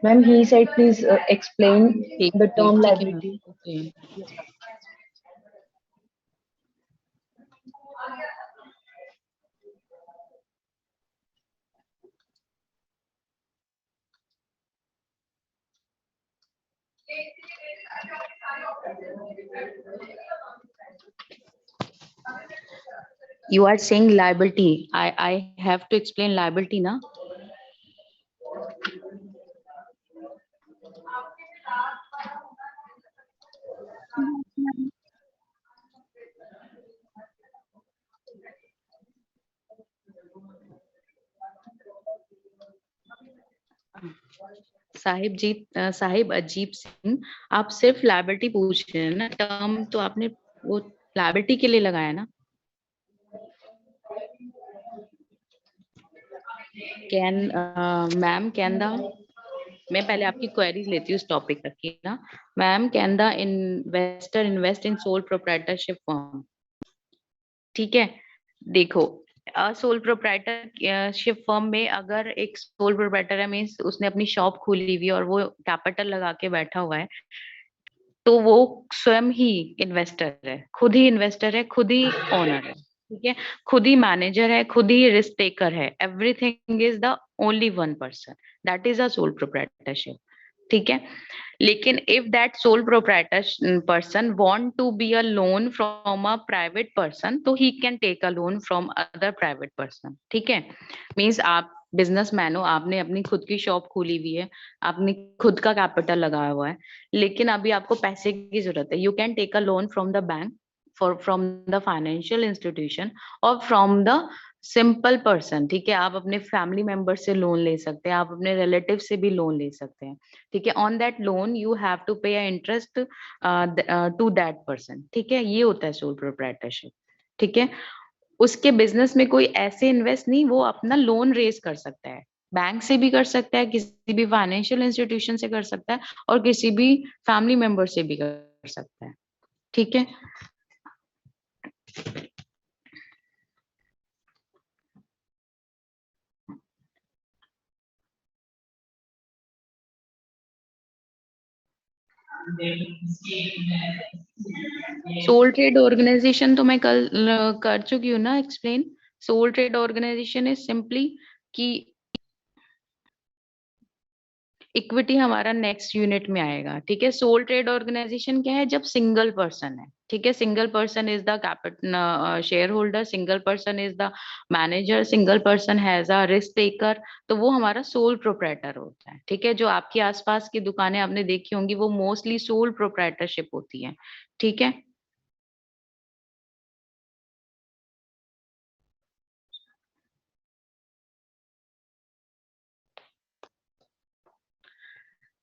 Ma'am, he said please explain ठीक the term ठीक है ma'am. liability. Okay. You are saying liability. I have to explain liability na. Sahib अजीब सिंह, आप सिर्फ लायबिलिटी पूछ रहे हैं ना, टर्म तो आपने वो लायबिलिटी के लिए लगाया ना। मैम कैन द, मैं पहले आपकी क्वेरीज लेती हूँ इस टॉपिक तक की ना। Ma'am can the investor invest in sole proprietorship firm? ठीक है, देखो सोल प्रोप्राइटरशिप फर्म में अगर एक सोल प्रोप्राइटर है, मीन्स उसने अपनी शॉप खोली हुई है और वो कैपिटल लगा के बैठा हुआ है, तो वो स्वयं ही इन्वेस्टर है, खुद ही इन्वेस्टर है, खुद ही ओनर है, ठीक है, खुद ही मैनेजर है, खुद ही रिस्क टेकर है। Everything is the only one person, that is a sole proprietorship, ठीक है। लेकिन if that sole proprietor person want to be a loan from a private person, तो he can take a loan from other private person, ठीक है। Means आप businessman हो, आपने अपनी खुद की शॉप खोली हुई है, आपने खुद का कैपिटल लगाया हुआ है, लेकिन अभी आपको पैसे की जरूरत है, you can take a loan from the bank, from the financial institution और फ्रॉम द सिंपल पर्सन, ठीक है। आप अपने फैमिली मेंबर से लोन ले सकते हैं, आप अपने रिलेटिव से भी लोन ले सकते हैं, ठीक है। On that loan you have to pay interest to that person, ठीक है। ये होता है सोल प्रोप्राइटरशिप, ठीक है। उसके बिजनेस में कोई ऐसे इन्वेस्ट नहीं, वो अपना लोन रेज कर सकता है, बैंक से भी कर सकता है, किसी भी फाइनेंशियल इंस्टीट्यूशन से कर सकता है, और किसी भी फैमिली मेंबर से भी कर सकता है, ठीक है। सोल ट्रेड ऑर्गेनाइजेशन तो मैं कल कर चुकी हूँ ना explain. Sole trade organisation is simply कि इक्विटी हमारा नेक्स्ट यूनिट में आएगा, ठीक है। सोल ट्रेड ऑर्गेनाइजेशन क्या है? जब सिंगल पर्सन है, ठीक है, single person is the capital share holder, single person is the manager, single person has a risk taker, तो वो हमारा सोल प्रोप्राइटर होता है, ठीक है। जो आपके आसपास की दुकानें आपने देखी होंगी वो मोस्टली सोल प्रोप्राइटरशिप होती है, ठीक है।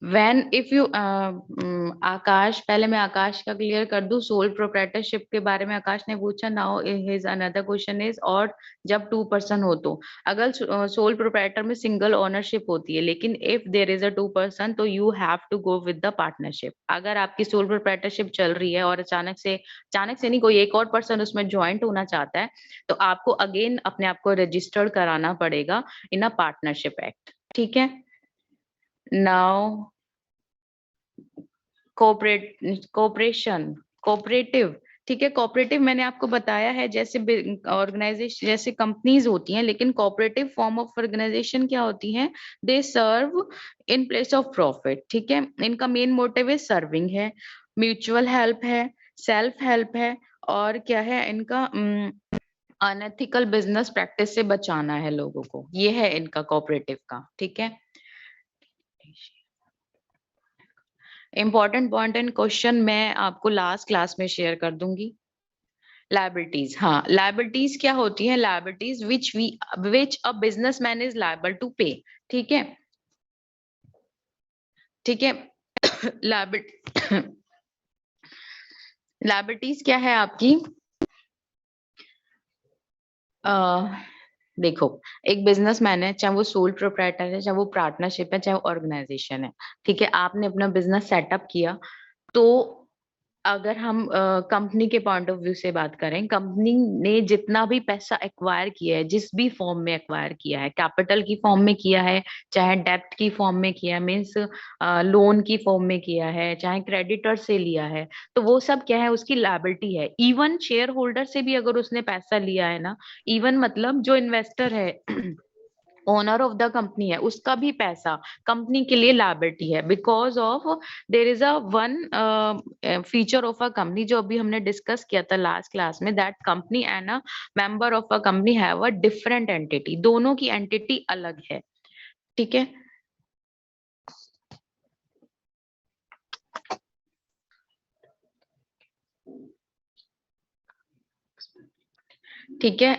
When if you आकाश, पहले मैं आकाश का क्लियर कर दूं, सोल प्रोप्राइटरशिप के बारे में आकाश ने पूछा। Now his another question is, और जब 2% हो तो, अगर सोल प्रोप्राइटर में सिंगल ओनरशिप होती है, लेकिन इफ देयर इज अ 2% तो you have to go with the partnership. अगर आपकी सोल प्रोप्राइटरशिप चल रही है और अचानक से नहीं, कोई एक और पर्सन उसमें ज्वाइंट होना चाहता है, तो आपको अगेन अपने आप को रजिस्टर्ड कराना पड़ेगा इन अ पार्टनरशिप एक्ट, ठीक है। नाउ कोऑपरेटिव, ठीक है। कोऑपरेटिव मैंने आपको बताया है, जैसे ऑर्गेनाइजेशन, जैसे कंपनीज होती हैं, लेकिन कोऑपरेटिव फॉर्म ऑफ ऑर्गेनाइजेशन क्या होती हैं? दे सर्व इन प्लेस ऑफ प्रॉफिट, ठीक है। इनका मेन मोटिव है सर्विंग है, म्यूचुअल हेल्प है, सेल्फ हेल्प है, और क्या है इनका अनएथिकल बिजनेस प्रैक्टिस से बचाना है लोगों को, ये है इनका कोऑपरेटिव का, ठीक है। इंपॉर्टेंट पॉइंट एंड क्वेश्चन मैं आपको लास्ट क्लास में शेयर कर दूंगी। लायबिलिटीज, हाँ, लायबिलिटीज क्या होती है? Liabilities which a businessman is liable to pay, ठीक है, ठीक है। लायबिलिटीज क्या है आपकी? देखो, एक बिजनेसमैन है, चाहे वो सोल प्रोप्राइटर है, चाहे वो पार्टनरशिप है, चाहे वो ऑर्गेनाइजेशन है, ठीक है। आपने अपना बिजनेस सेटअप किया, तो अगर हम कंपनी के पॉइंट ऑफ व्यू से बात करें, कंपनी ने जितना भी पैसा एक्वायर किया है, जिस भी फॉर्म में एक्वायर किया है, कैपिटल की फॉर्म में किया है, चाहे डेब्ट की फॉर्म में किया है, मीन्स लोन की फॉर्म में किया है, चाहे क्रेडिटर से लिया है, तो वो सब क्या है? उसकी लायबिलिटी है। इवन शेयर होल्डर से भी अगर उसने पैसा लिया है ना, इवन मतलब जो इन्वेस्टर है ओनर ऑफ द कंपनी है, उसका भी पैसा कंपनी के लिए लायबिलिटी है, because of there is a one feature of a company जो अभी हमने डिस्कस किया था लास्ट क्लास में, that company and a member of a company have a different entity, दोनों की एंटिटी अलग है। ठीक है, ठीक है।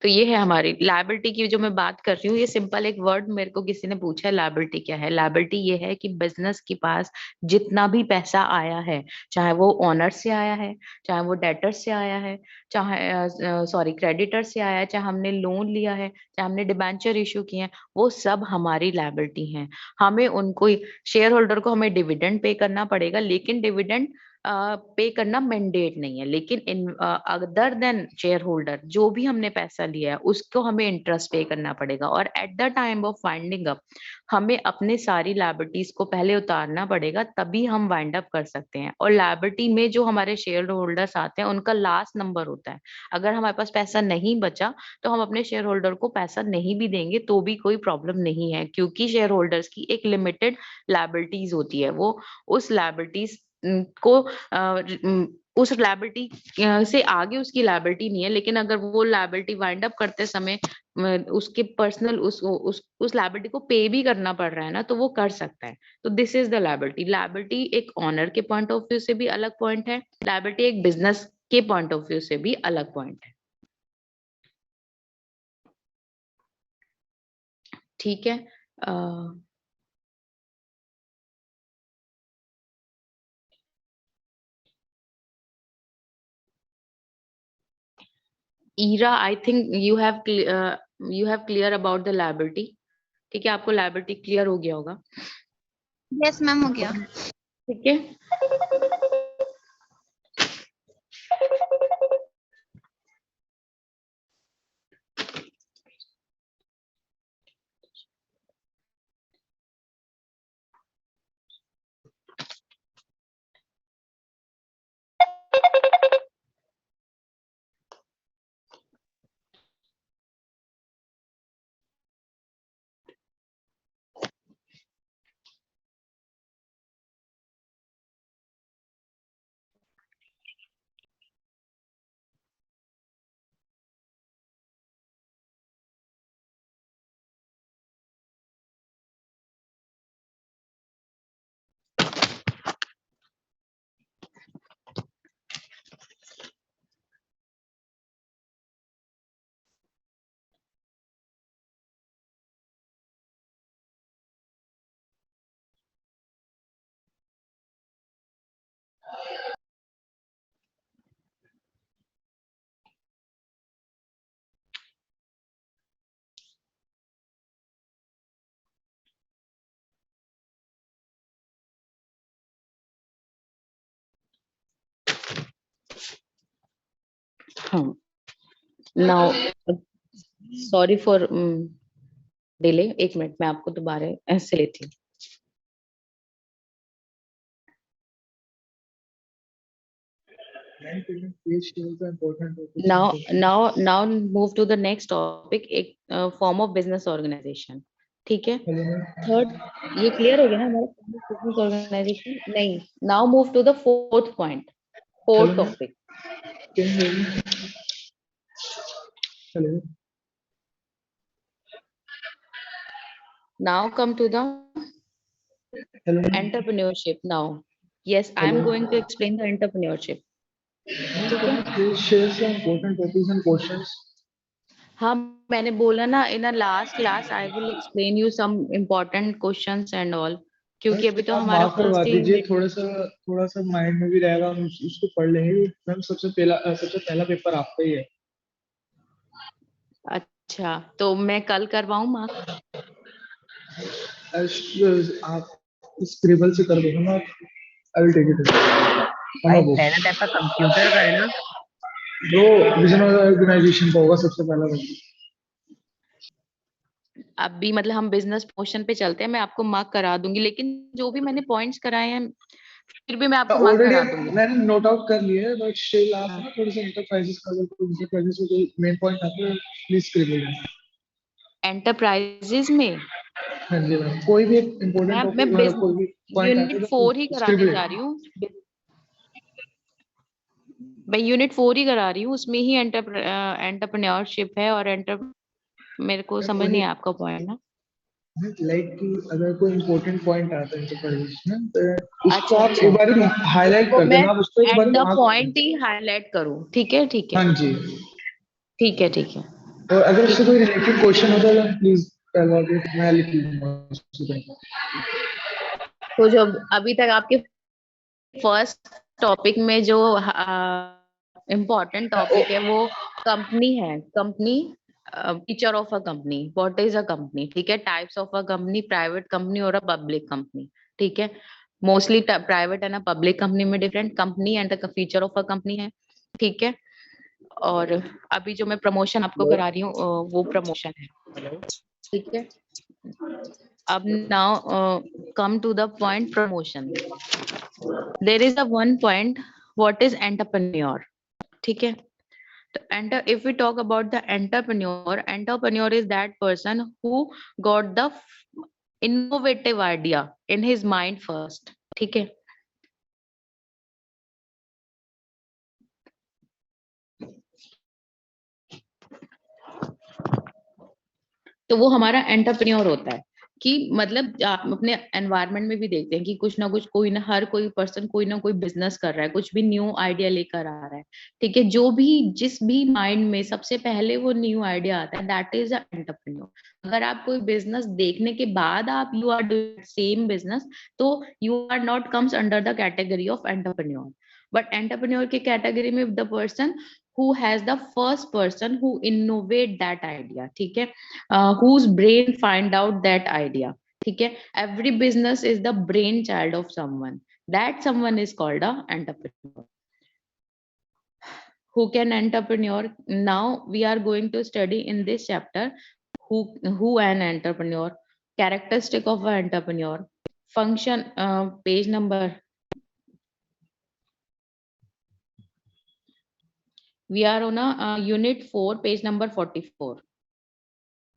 तो ये है हमारी लायबिलिटी की जो मैं बात कर रही हूँ, ये सिंपल एक वर्ड मेरे को किसी ने पूछा है, लायबिलिटी क्या है। लायबिलिटी ये है कि बिजनेस के पास जितना भी पैसा आया है, चाहे वो ओनर से आया है, चाहे वो डेटर से आया है, चाहे सॉरी क्रेडिटर से आया है, चाहे हमने लोन लिया है, चाहे हमने डिबेंचर इशू किए हैं, वो सब हमारी लायबिलिटी है। हमें उनको, शेयर होल्डर को हमें डिविडेंड पे करना पड़ेगा, लेकिन डिविडेंड पे करना मैंडेट नहीं है। लेकिन in other than share holder जो भी हमने पैसा लिया है उसको हमें इंटरेस्ट पे करना पड़ेगा। और eight the time of winding up हमें अपने सारी लायबिलिटीज को पहले उतारना पड़ेगा, तभी हम वाइंड अप कर सकते हैं। और लायबिलिटी में जो हमारे शेयर होल्डर्स आते हैं उनका लास्ट नंबर होता है। अगर हमारे पास पैसा नहीं बचा तो हम अपने शेयर होल्डर को पैसा नहीं भी देंगे तो भी कोई प्रॉब्लम नहीं है, क्योंकि शेयर होल्डर्स की एक लिमिटेड लायबिलिटीज होती है। वो उस लायबिलिटीज को उस लायबिलिटी से आगे उसकी लायबिलिटी नहीं है। लेकिन अगर वो लायबिलिटी वाइंड अप करते समय उसके पर्सनल उस लायबिलिटी को पे भी करना पड़ रहा है ना, तो वो कर सकता है। तो this is the liability. Liability एक ऑनर के पॉइंट ऑफ व्यू से भी अलग पॉइंट है, लायबिलिटी एक बिजनेस के पॉइंट ऑफ व्यू से भी अलग पॉइंट है। ठीक है, Ira I think you have clear about the liability. ठीक है, आपको लायबिलिटी क्लियर हो गया होगा। यस मैम, हो गया। ठीक है, हाँ, नाउ सॉरी फॉर डिले। एक मिनट मैं आपको दोबारा ऐसे लेती हूँ। Now move to the next topic, एक फॉर्म ऑफ बिजनेस ऑर्गेनाइजेशन। ठीक है, थर्ड, ये क्लियर हो गया ना हमारा बिजनेस ऑर्गेनाइजेशन? नहीं, now move to the fourth point, fourth topic. Hello. Now come to the Hello. entrepreneurship. Now, yes, I am going to explain the entrepreneurship. Please share some important topics and questions. हाँ, मैंने बोला ना, in last class I will explain you some important questions and all, क्योंकि अभी तो हमारा करवा first दीजिए, थोड़ा सा माइंड में भी रहेगा, हम उसको पढ़ लेंगे। मैम सबसे पहला पेपर आपका ही है। अच्छा, तो मैं कल करवाऊँ मार्क? आप स्क्रिबल से कर दो ना, आई विल टेक इट। पहला पेपर कंप्यूटर का है ना? वो विजन ऑर्गेनाइजेशन का होगा सबसे पहला पेपर। अभी मतलब हम बिजनेस पोर्शन पे चलते हैं, मैं आपको मार्क करा दूंगी, लेकिन जो भी मैंने पॉइंट्स कराए हैं फिर भी मैं आपको मार्क ऑलरेडी करा दूंगी। मैंने नोट आउट कर लिया है, बट स्टिल आप ना थोड़े से एंटरप्राइजेस का अगर कोई एंटरप्राइजेस में कोई मेन पॉइंट आता है प्लीज स्क्रिबल। एंटरप्राइजेज में हाँ जी मैम, कोई भी एक इम्पोर्टेंट मैं टॉपिक मतलब कोई भी पॉइंट आता है यूनिट तो 4 ही कराने स्क्रिबल। जा रही हूँ। मैं यूनिट 4 ही करा रही हूँ, उसमें ही एंटरप्रेन्योरशिप है और मेरे को समझ नहीं है आपका पॉइंट ना। लाइक कि अगर कोई इम्पोर्टेंट पॉइंट आता है एंटरप्राइजेस में तो उसको अच्छा आप अच्छा, एक बार हाईलाइट तो कर मैं देना, आप उसको एक एट बार द मार्क। पॉइंट ही हाईलाइट करूँ? ठीक है ठीक है हाँ जी, ठीक है ठीक है और अगर ठीक उससे है। कोई रिलेटेड क्वेश्चन होता है तो प्लीज करवा दो, मैं लिख लूंगा उसको। तो जो अभी तक आपके फर्स्ट टॉपिक में जो इम्पोर्टेंट टॉपिक है वो कंपनी है। Company, feature of a company, what is a company, ठीक है। Types of a company, private company और अ पब्लिक कंपनी, ठीक है। Mostly private and public company में different company and the feature of a company है, ठीक है। और अभी जो मैं प्रमोशन आपको करा रही हूँ वो प्रमोशन है, ठीक है। अब now come to the point promotion. There is a one point, what is entrepreneur, ठीक है। तो if we talk about the entrepreneur is that person who got the innovative idea in his mind first, ठीक है। तो वो हमारा entrepreneur होता है कि मतलब आप अपने एनवायरनमेंट में भी देखते हैं कि कुछ ना कुछ, कोई ना, हर कोई पर्सन कोई ना कोई बिजनेस कर रहा है, कुछ भी न्यू आइडिया लेकर आ रहा है, ठीक है। जो भी, जिस भी माइंड में सबसे पहले वो न्यू आइडिया आता है, दैट इज अ एंटरप्रेन्योर। अगर आप कोई बिजनेस देखने के बाद आप you are doing same business, तो you are not comes under the category of entrepreneur. But entrepreneur की कैटेगरी में the person who has the first person who innovate that idea, ठीक है, whose brain find out that idea, ठीक है। every business is the brain child of someone, that someone is called a entrepreneur. Who can entrepreneur? Now we are going to study in this chapter who an entrepreneur, characteristic of an entrepreneur, function, page number, we are on a unit 4 page number 44,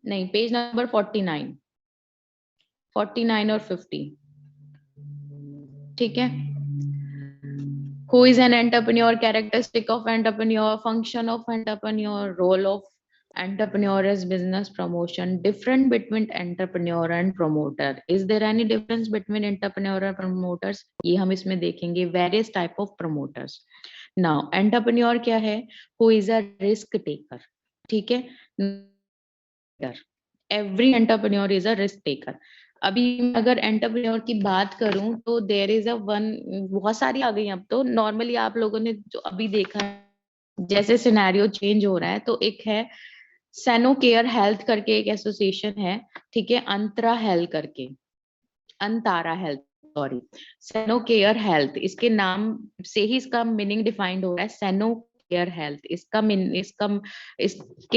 नहीं, page number 49, 49 और 50, ठीक है। Who is an entrepreneur, characteristic of entrepreneur, function of entrepreneur, role of entrepreneur as business promotion, different between entrepreneur and promoter. Is there any difference between entrepreneur and promoters? ये हम इसमें देखेंगे, various type of promoters. Now entrepreneur क्या है? Who is a risk taker, ठीक है। Every entrepreneur is a risk taker. अभी अगर एंटरप्रेन्योर की बात करूं तो देयर इज अ वन, बहुत सारी आ गई अब तो। नॉर्मली आप लोगों ने जो अभी देखा है, जैसे सिनेरियो चेंज हो रहा है, तो एक है सैनो केयर हेल्थ करके एक एसोसिएशन है, ठीक है, अंतरा हेल्थ करके, Antara health, sorry, Sano care health, इसके नाम से ही इसका मीनिंग डिफाइंड हो रहा है, सैनो केयर हेल्थ। इसके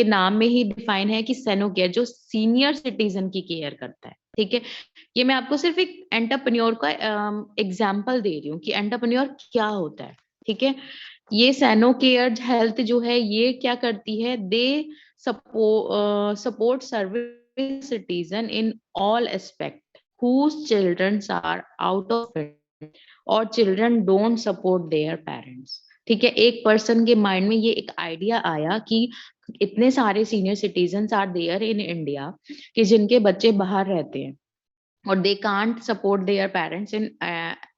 नाम में ही डिफाइन है कि सैनो केयर जो सीनियर सिटीजन की केयर करता है, ठीक है। ये मैं आपको सिर्फ एक एंटरप्रेन्योर का एग्जांपल दे रही हूँ कि एंटरप्रेन्योर क्या होता है, ठीक है। ये सैनो केयर हेल्थ जो है ये क्या करती है, they support service citizen in all aspect whose children are out of it or children don't support their parents, ठीक है। एक पर्सन के माइंड में ये एक आइडिया आया कि इतने सारे senior citizens are there in India कि जिनके बच्चे बाहर रहते हैं और they can't support their parents in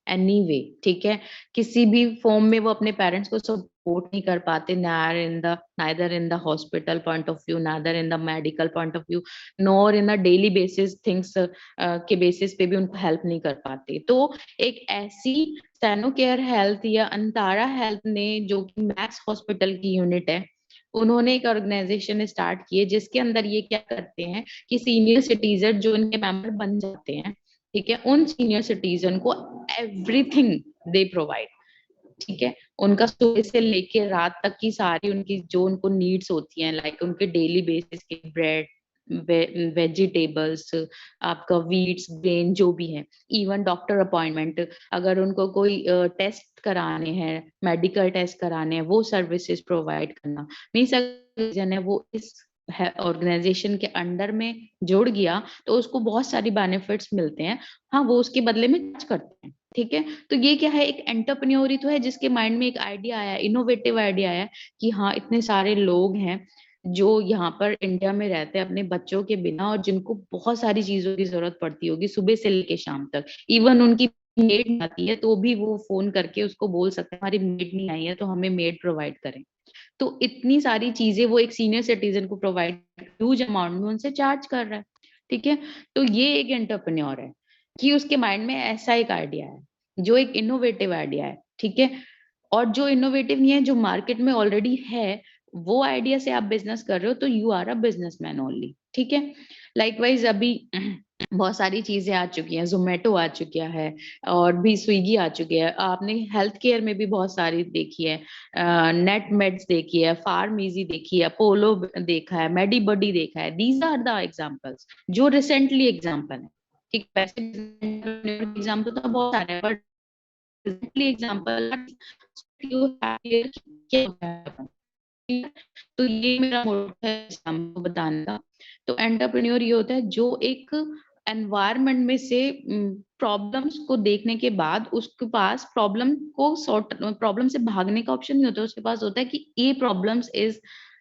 any way, ठीक है। किसी भी फॉर्म में वो अपने पेरेंट्स को सपोर्ट नहीं कर पाते, neither in the hospital point of view, neither in the medical point of view, nor in the daily basis things के बेसिस पे भी उनको हेल्प नहीं कर पाते। तो एक ऐसी सैनो केयर हेल्थ या अंतारा हेल्थ ने, जो कि मैक्स हॉस्पिटल की यूनिट है, उन्होंने एक ऑर्गेनाइजेशन स्टार्ट की है जिसके अंदर ये क्या करते हैं कि सीनियर सिटीजन जो इनके मेंबर बन जाते हैं, ठीक है, उन सीनियर सिटीजन को एवरीथिंग दे प्रोवाइड, ठीक है। उनका सुबह से लेके रात तक की सारी उनकी जो उनको नीड्स होती हैं, लाइक उनके डेली बेसिस के ब्रेड, वेजिटेबल्स, आपका वीट्स, ग्रेन, जो भी है, इवन डॉक्टर अपॉइंटमेंट, अगर उनको कोई टेस्ट कराने हैं, मेडिकल टेस्ट कराने हैं, वो सर्विसेज प्रोवाइड करना। मीन्स अगर है वो इस ऑर्गेनाइजेशन के अंडर में जुड़ गया तो उसको बहुत सारी बेनिफिट्स मिलते हैं। हाँ, वो उसके बदले में कुछ करते हैं। ठीक है, तो ये क्या है, एक एंटरप्रेन्योर ही तो है जिसके माइंड में एक आइडिया आया, इनोवेटिव आइडिया आया कि हाँ इतने सारे लोग हैं जो यहाँ पर इंडिया में रहते हैं अपने बच्चों के बिना, और जिनको बहुत सारी चीजों की जरूरत पड़ती होगी सुबह से लेके शाम तक। इवन उनकी मेड आती है तो भी वो फोन करके उसको बोल सकते हैं हमारी मेड नहीं आई है तो हमें मेड प्रोवाइड करें। तो इतनी सारी चीजें वो एक सीनियर सिटीजन को प्रोवाइड ह्यूज अमाउंट में उनसे चार्ज कर रहा है। ठीक है, तो ये एक एंटरप्रेन्योर है कि उसके माइंड में ऐसा एक आइडिया है जो एक इनोवेटिव आइडिया है। ठीक है, और जो इनोवेटिव नहीं है, जो मार्केट में ऑलरेडी है, वो आइडिया से आप बिजनेस कर रहे हो तो you are a businessman only. ठीक है, लाइकवाइज अभी बहुत सारी चीजें आ चुकी हैं, जोमेटो आ चुका है और भी स्विगी आ चुकी है। आपने हेल्थ केयर में भी बहुत सारी देखी है, नेट मेड्स देखी है, फार्म इजी देखी है, पोलो देखा है, मेडीबडी देखा है। दीज आर द एग्जांपल्स जो रिसेंटली एग्जांपल है। ठीक, वैसे एग्जांपल तो बहुत सारे हैं, but recently example you have. तो ये मेरा मोटिव है आपको बताने का। तो एंटरप्रेन्योर ये होता है जो एक एनवायरनमेंट में से प्रॉब्लम्स को देखने के बाद उसके पास प्रॉब्लम से भागने का ऑप्शन नहीं होता, उसके पास होता है कि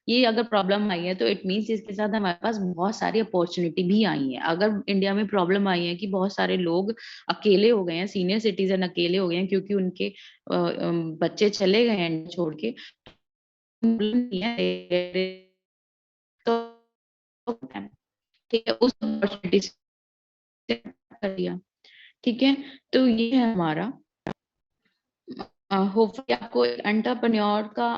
ये अगर प्रॉब्लम आई है तो इट मीन्स इसके साथ हमारे पास बहुत सारी अपॉर्चुनिटी भी आई है। अगर इंडिया में प्रॉब्लम आई है कि बहुत सारे लोग अकेले हो गए हैं, सीनियर सिटीजन अकेले हो गए हैं क्योंकि उनके बच्चे चले गए हैं छोड़ के, तो ठीक है उस अपॉर्चुनिटी से कर दिया। ठीक है, तो ये है हमारा। होपफुली आपको एंटरप्रेन्योर का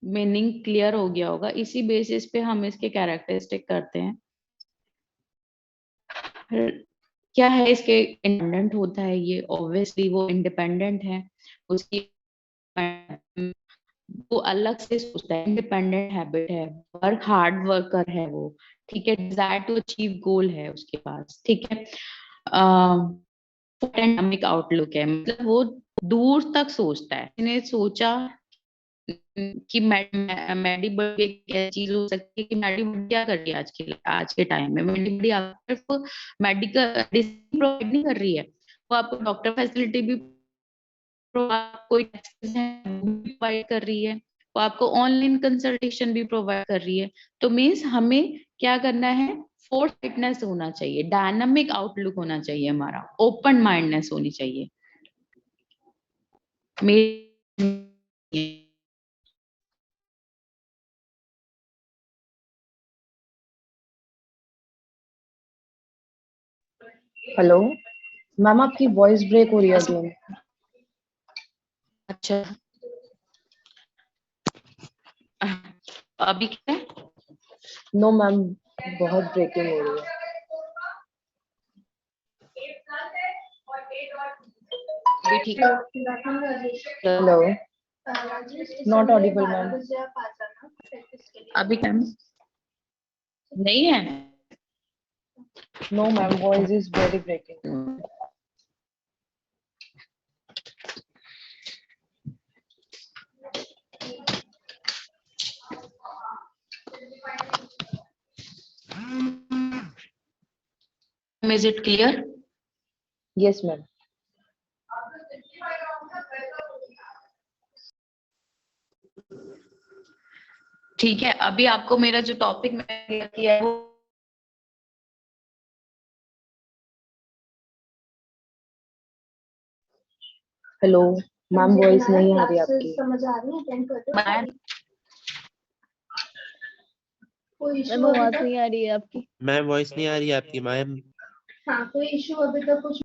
मीनिंग क्लियर हो गया होगा। इसी बेसिस पे हम इसके कैरेक्टरिस्टिक करते हैं। क्या है इसके, इंडिपेंडेंट होता है ये, ऑब्वियसली वो इंडिपेंडेंट है, उसकी वो अलग से सोचता है, इंडिपेंडेंट हैबिट है, हार्ड वर्कर है वो। ठीक है, डिजायर टू अचीव गोल है उसके पास। ठीक है, डायनामिक आउटलुक है, मतलब वो दूर तक सोचता है। मैंने सोचा कि मेडी बड़ी एक चीज हो सकती है कि मेडी क्या कर रही है आज के टाइम में। मेडी बड़ी आपको सिर्फ मेडिकल प्रोवाइड नहीं कर रही है, वो आपको डॉक्टर फैसिलिटी भी कोई प्रोवाइड कर रही है, वो आपको ऑनलाइन कंसल्टेशन भी प्रोवाइड कर रही है। तो मीन्स हमें क्या करना है, फोर्थ फिटनेस होना चाहिए, डायनामिक आउटलुक होना चाहिए, हमारा ओपन माइंडनेस होनी चाहिए। हेलो मैम, आपकी वॉइस ब्रेक हो रही है अगेन। अच्छा, अभी क्या है? नो मैम, बहुत ब्रेकिंग हो रही है। अभी ठीक है? Hello, not audible ma'am. अभी क्या नहीं है? No ma'am, voice is very breaking. Is it clear? Yes ma'am. ठीक है, अभी आपको मेरा जो टॉपिक मैंने किया है वो हेलो मैम, वॉइस नहीं आ रही आपकी। मैम आवाज नहीं आ रही है आपकी। मैम वॉइस नहीं आ रही है आपकी मैम। कोई इशू अभी तक कुछ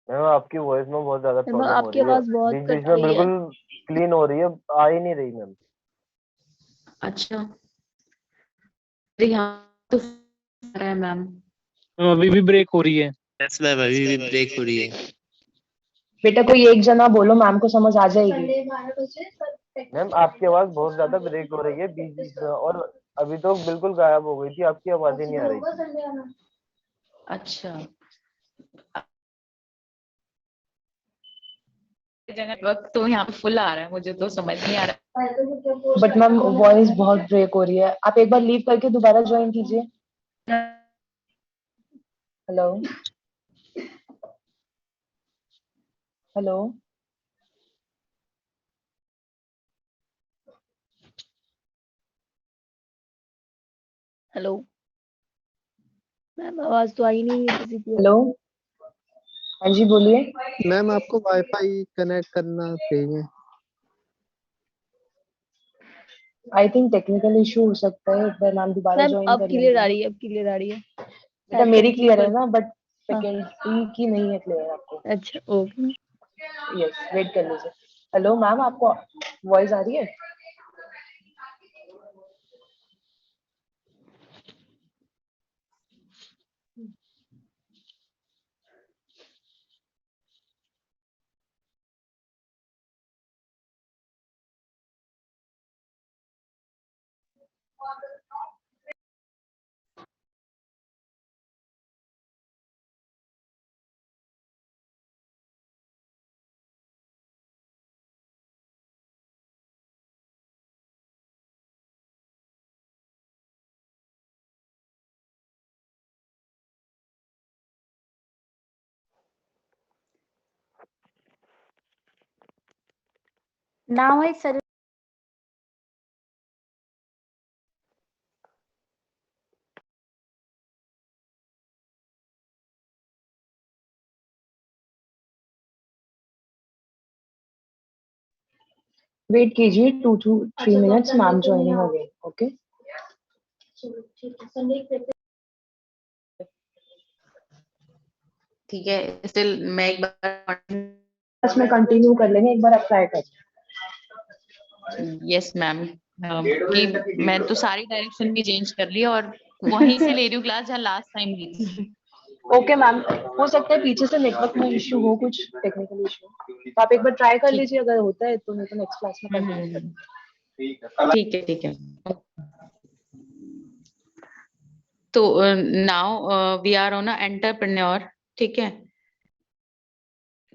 मैम आपकी वॉइस में बहुत ज्यादा मैम प्रॉब्लम हो आपकी रही है, आवाज बहुत बीच कट बीच में रही है। बिल्कुल क्लीन हो रही है, आ ही नहीं रही मैम। अच्छा, यहाँ तो आ रहा है मैम। अभी भी ब्रेक हो रही है। यस मैम अभी भी ब्रेक हो रही है। बेटा कोई एक जना बोलो, मैम को समझ आ जाएगी। मैम आपकी आवाज बहुत ज्यादा ब्रेक हो रही है बीच बीच में, और अभी तो बिल्कुल गायब हो गई थी, आपकी आवाज ही नहीं आ रही थी। अच्छा, वक्त तो यहाँ पे फुल आ रहा है, मुझे तो समझ नहीं आ रहा। बट मैम वॉइस बहुत ब्रेक हो रही है, आप एक बार लीव करके दोबारा ज्वाइन कीजिए। हेलो हेलो हेलो मैम, आवाज तो आई नहीं है किसी की। हेलो, हाँ जी बोलिए। मैम आपको वाईफाई कनेक्ट करना चाहिए। आई थिंक टेक्निकल इशू हो सकता है, एक बार मैम दोबारा मैम ज्वाइन अब कर क्लियर आ लेंगे। रही है, अब क्लियर आ रही है। बेटा शायद मेरी कंटिन्यू क्लियर है कर। ना, बट हाँ, सेकेंडरी की नहीं है क्लियर आपको। अच्छा ओके। यस, वेट कर लीजिए। हेलो मैम, आपको वॉइस आ रही है? Now I suddenly वेट कीजिए 2 to 3 minutes, ma'am joining again. Okay, ठीक है, स्टिल मैं एक बार। बस में कंटिन्यू कर लेंगे, एक बार आप ट्राई कर। यस मैम, कि मैं तो सारी डायरेक्शन भी चेंज कर ली और वहीं से ले रही हूँ क्लास जहाँ लास्ट टाइम ली थी। ओके मैम, हो सकता है पीछे से नेटवर्क में इशू हो, कुछ टेक्निकल इशू। तो आप एक बार ट्राई कर ठीक। लीजिए, अगर होता है तो नहीं तो नेक्स्ट क्लास में कंटिन्यू हम्म, करेंगे। ठीक है ठीक है। तो now we are on a entrepreneur, ठीक है।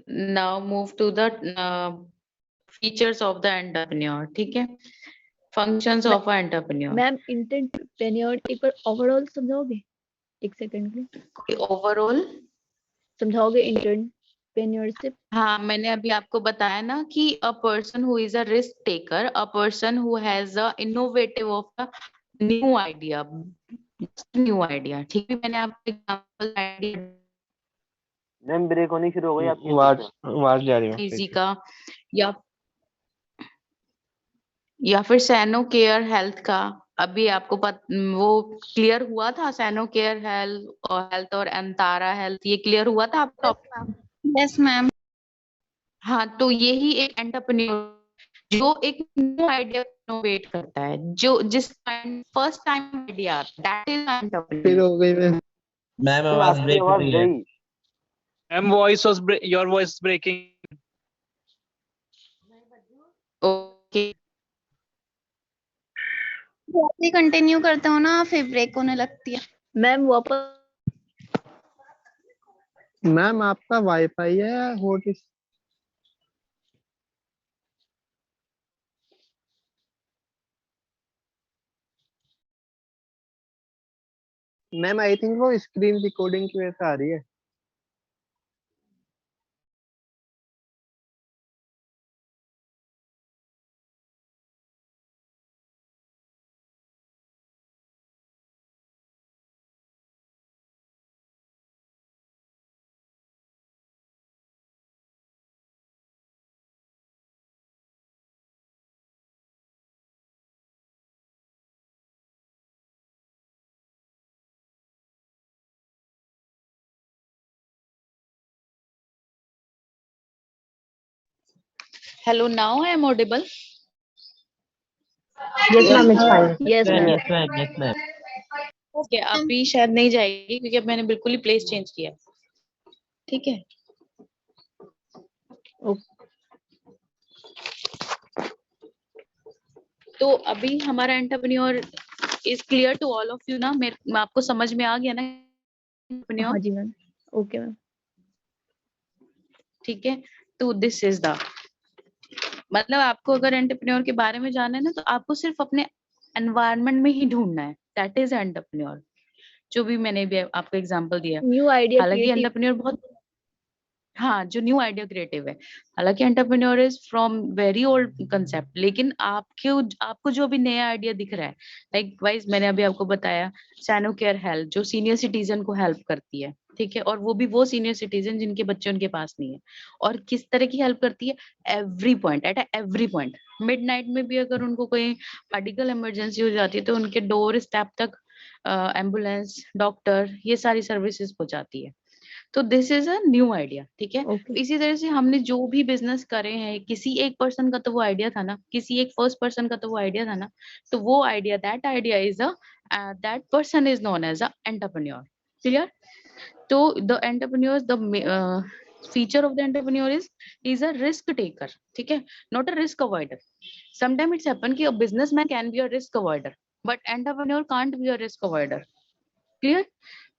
Now move to the features of the entrepreneur, ठीक है। Functions of a entrepreneur. Ma'am entrepreneur एक बार ओवरऑल समझाओगे? एक सेकंड के लिए ओवरऑल समझाओगे एंटरप्रेन्योरशिप? हाँ, मैंने अभी आपको बताया ना कि a person who is a risk taker, a person who has a innovative of a new idea, ठीक है। मैंने आपको एग्जांपल आइडिया मैम ब्रेक होनी शुरू हो गई आपकी आवाज आवाज जा रही है इजी का, या फिर सैनो केयर हेल्थ का। अभी आपको वो क्लियर हुआ था, सैनो केयर हेल्थ और अंतारा हेल्थ, ये क्लियर हुआ था आपका? Yes ma'am. हाँ, तो यही एक एंटरप्रेन्योर जो एक न्यू आइडिया इनोवेट करता है, जो जिस फर्स्ट टाइम आइडिया आता है, दैट इज फिर एंटरप्रेन्योर। हो गई मैम। मैम मैम आवाज आपकी ब्रेक हो आवाज रही है। गई। Ma'am your voice breaking. Okay, जैसे कंटिन्यू करते हो ना फिर ब्रेक होने लगती है। मैम वापस मैम आपका वाईफाई है या हॉट? मैम आई थिंक वो स्क्रीन रिकॉर्डिंग की वजह से आ रही है। Hello, now I am audible. Yes ma'am, it's fine. Yes ma'am. Yes ma'am, yes ma'am. Okay, अभी शायद नहीं जाएगी क्योंकि अब मैंने बिल्कुल ही प्लेस चेंज किया, ठीक है। तो अभी हमारा entrepreneur is clear to all of you ना? मैं आपको समझ में आ गया ना एंटरप्रेन्योर? हाँ जी मैम, ओके मैम। ठीक है, तो दिस इज द मतलब आपको अगर एंटरप्रेन्योर के बारे में जानना है ना, तो आपको सिर्फ अपने एनवायरनमेंट में ही ढूंढना है, दैट इज एंटरप्रेन्योर। जो भी मैंने भी आपको एग्जांपल दिया, न्यू आइडिया हालांकि क्रिएटिव। एंटरप्रेन्योर बहुत, हाँ, जो न्यू आइडिया क्रिएटिव है, हालांकि entrepreneur is from very old concept, लेकिन आपको जो भी नया आइडिया दिख रहा है, लाइक वाइज मैंने अभी आपको बताया सैनो केयर हेल्थ जो सीनियर सिटीजन को हेल्प करती है, ठीक है, और वो भी वो सीनियर सिटीजन जिनके बच्चे उनके पास नहीं है, और किस तरह की हेल्प करती है, every point, at every point, midnight में भी अगर उनको कोई मेडिकल इमरजेंसी हो जाती है तो उनके डोर स्टेप तक एम्बुलेंस, डॉक्टर, ये सारी सर्विसेज पहुंचाती है। तो this is a new idea, ठीक है। ओके। इसी तरह से हमने जो भी बिजनेस करे हैं, किसी एक पर्सन का तो वो आइडिया था ना, किसी एक फर्स्ट पर्सन का तो वो आइडिया था ना, तो वो idea, that idea is a that person is known as a entrepreneur. Clear? तो the entrepreneur, the feature of the entrepreneur is a risk taker, ठीक है, not a risk avoider. Sometimes it's happen कि a businessman can be a risk avoider, but entrepreneur can't be a risk avoider. Clear?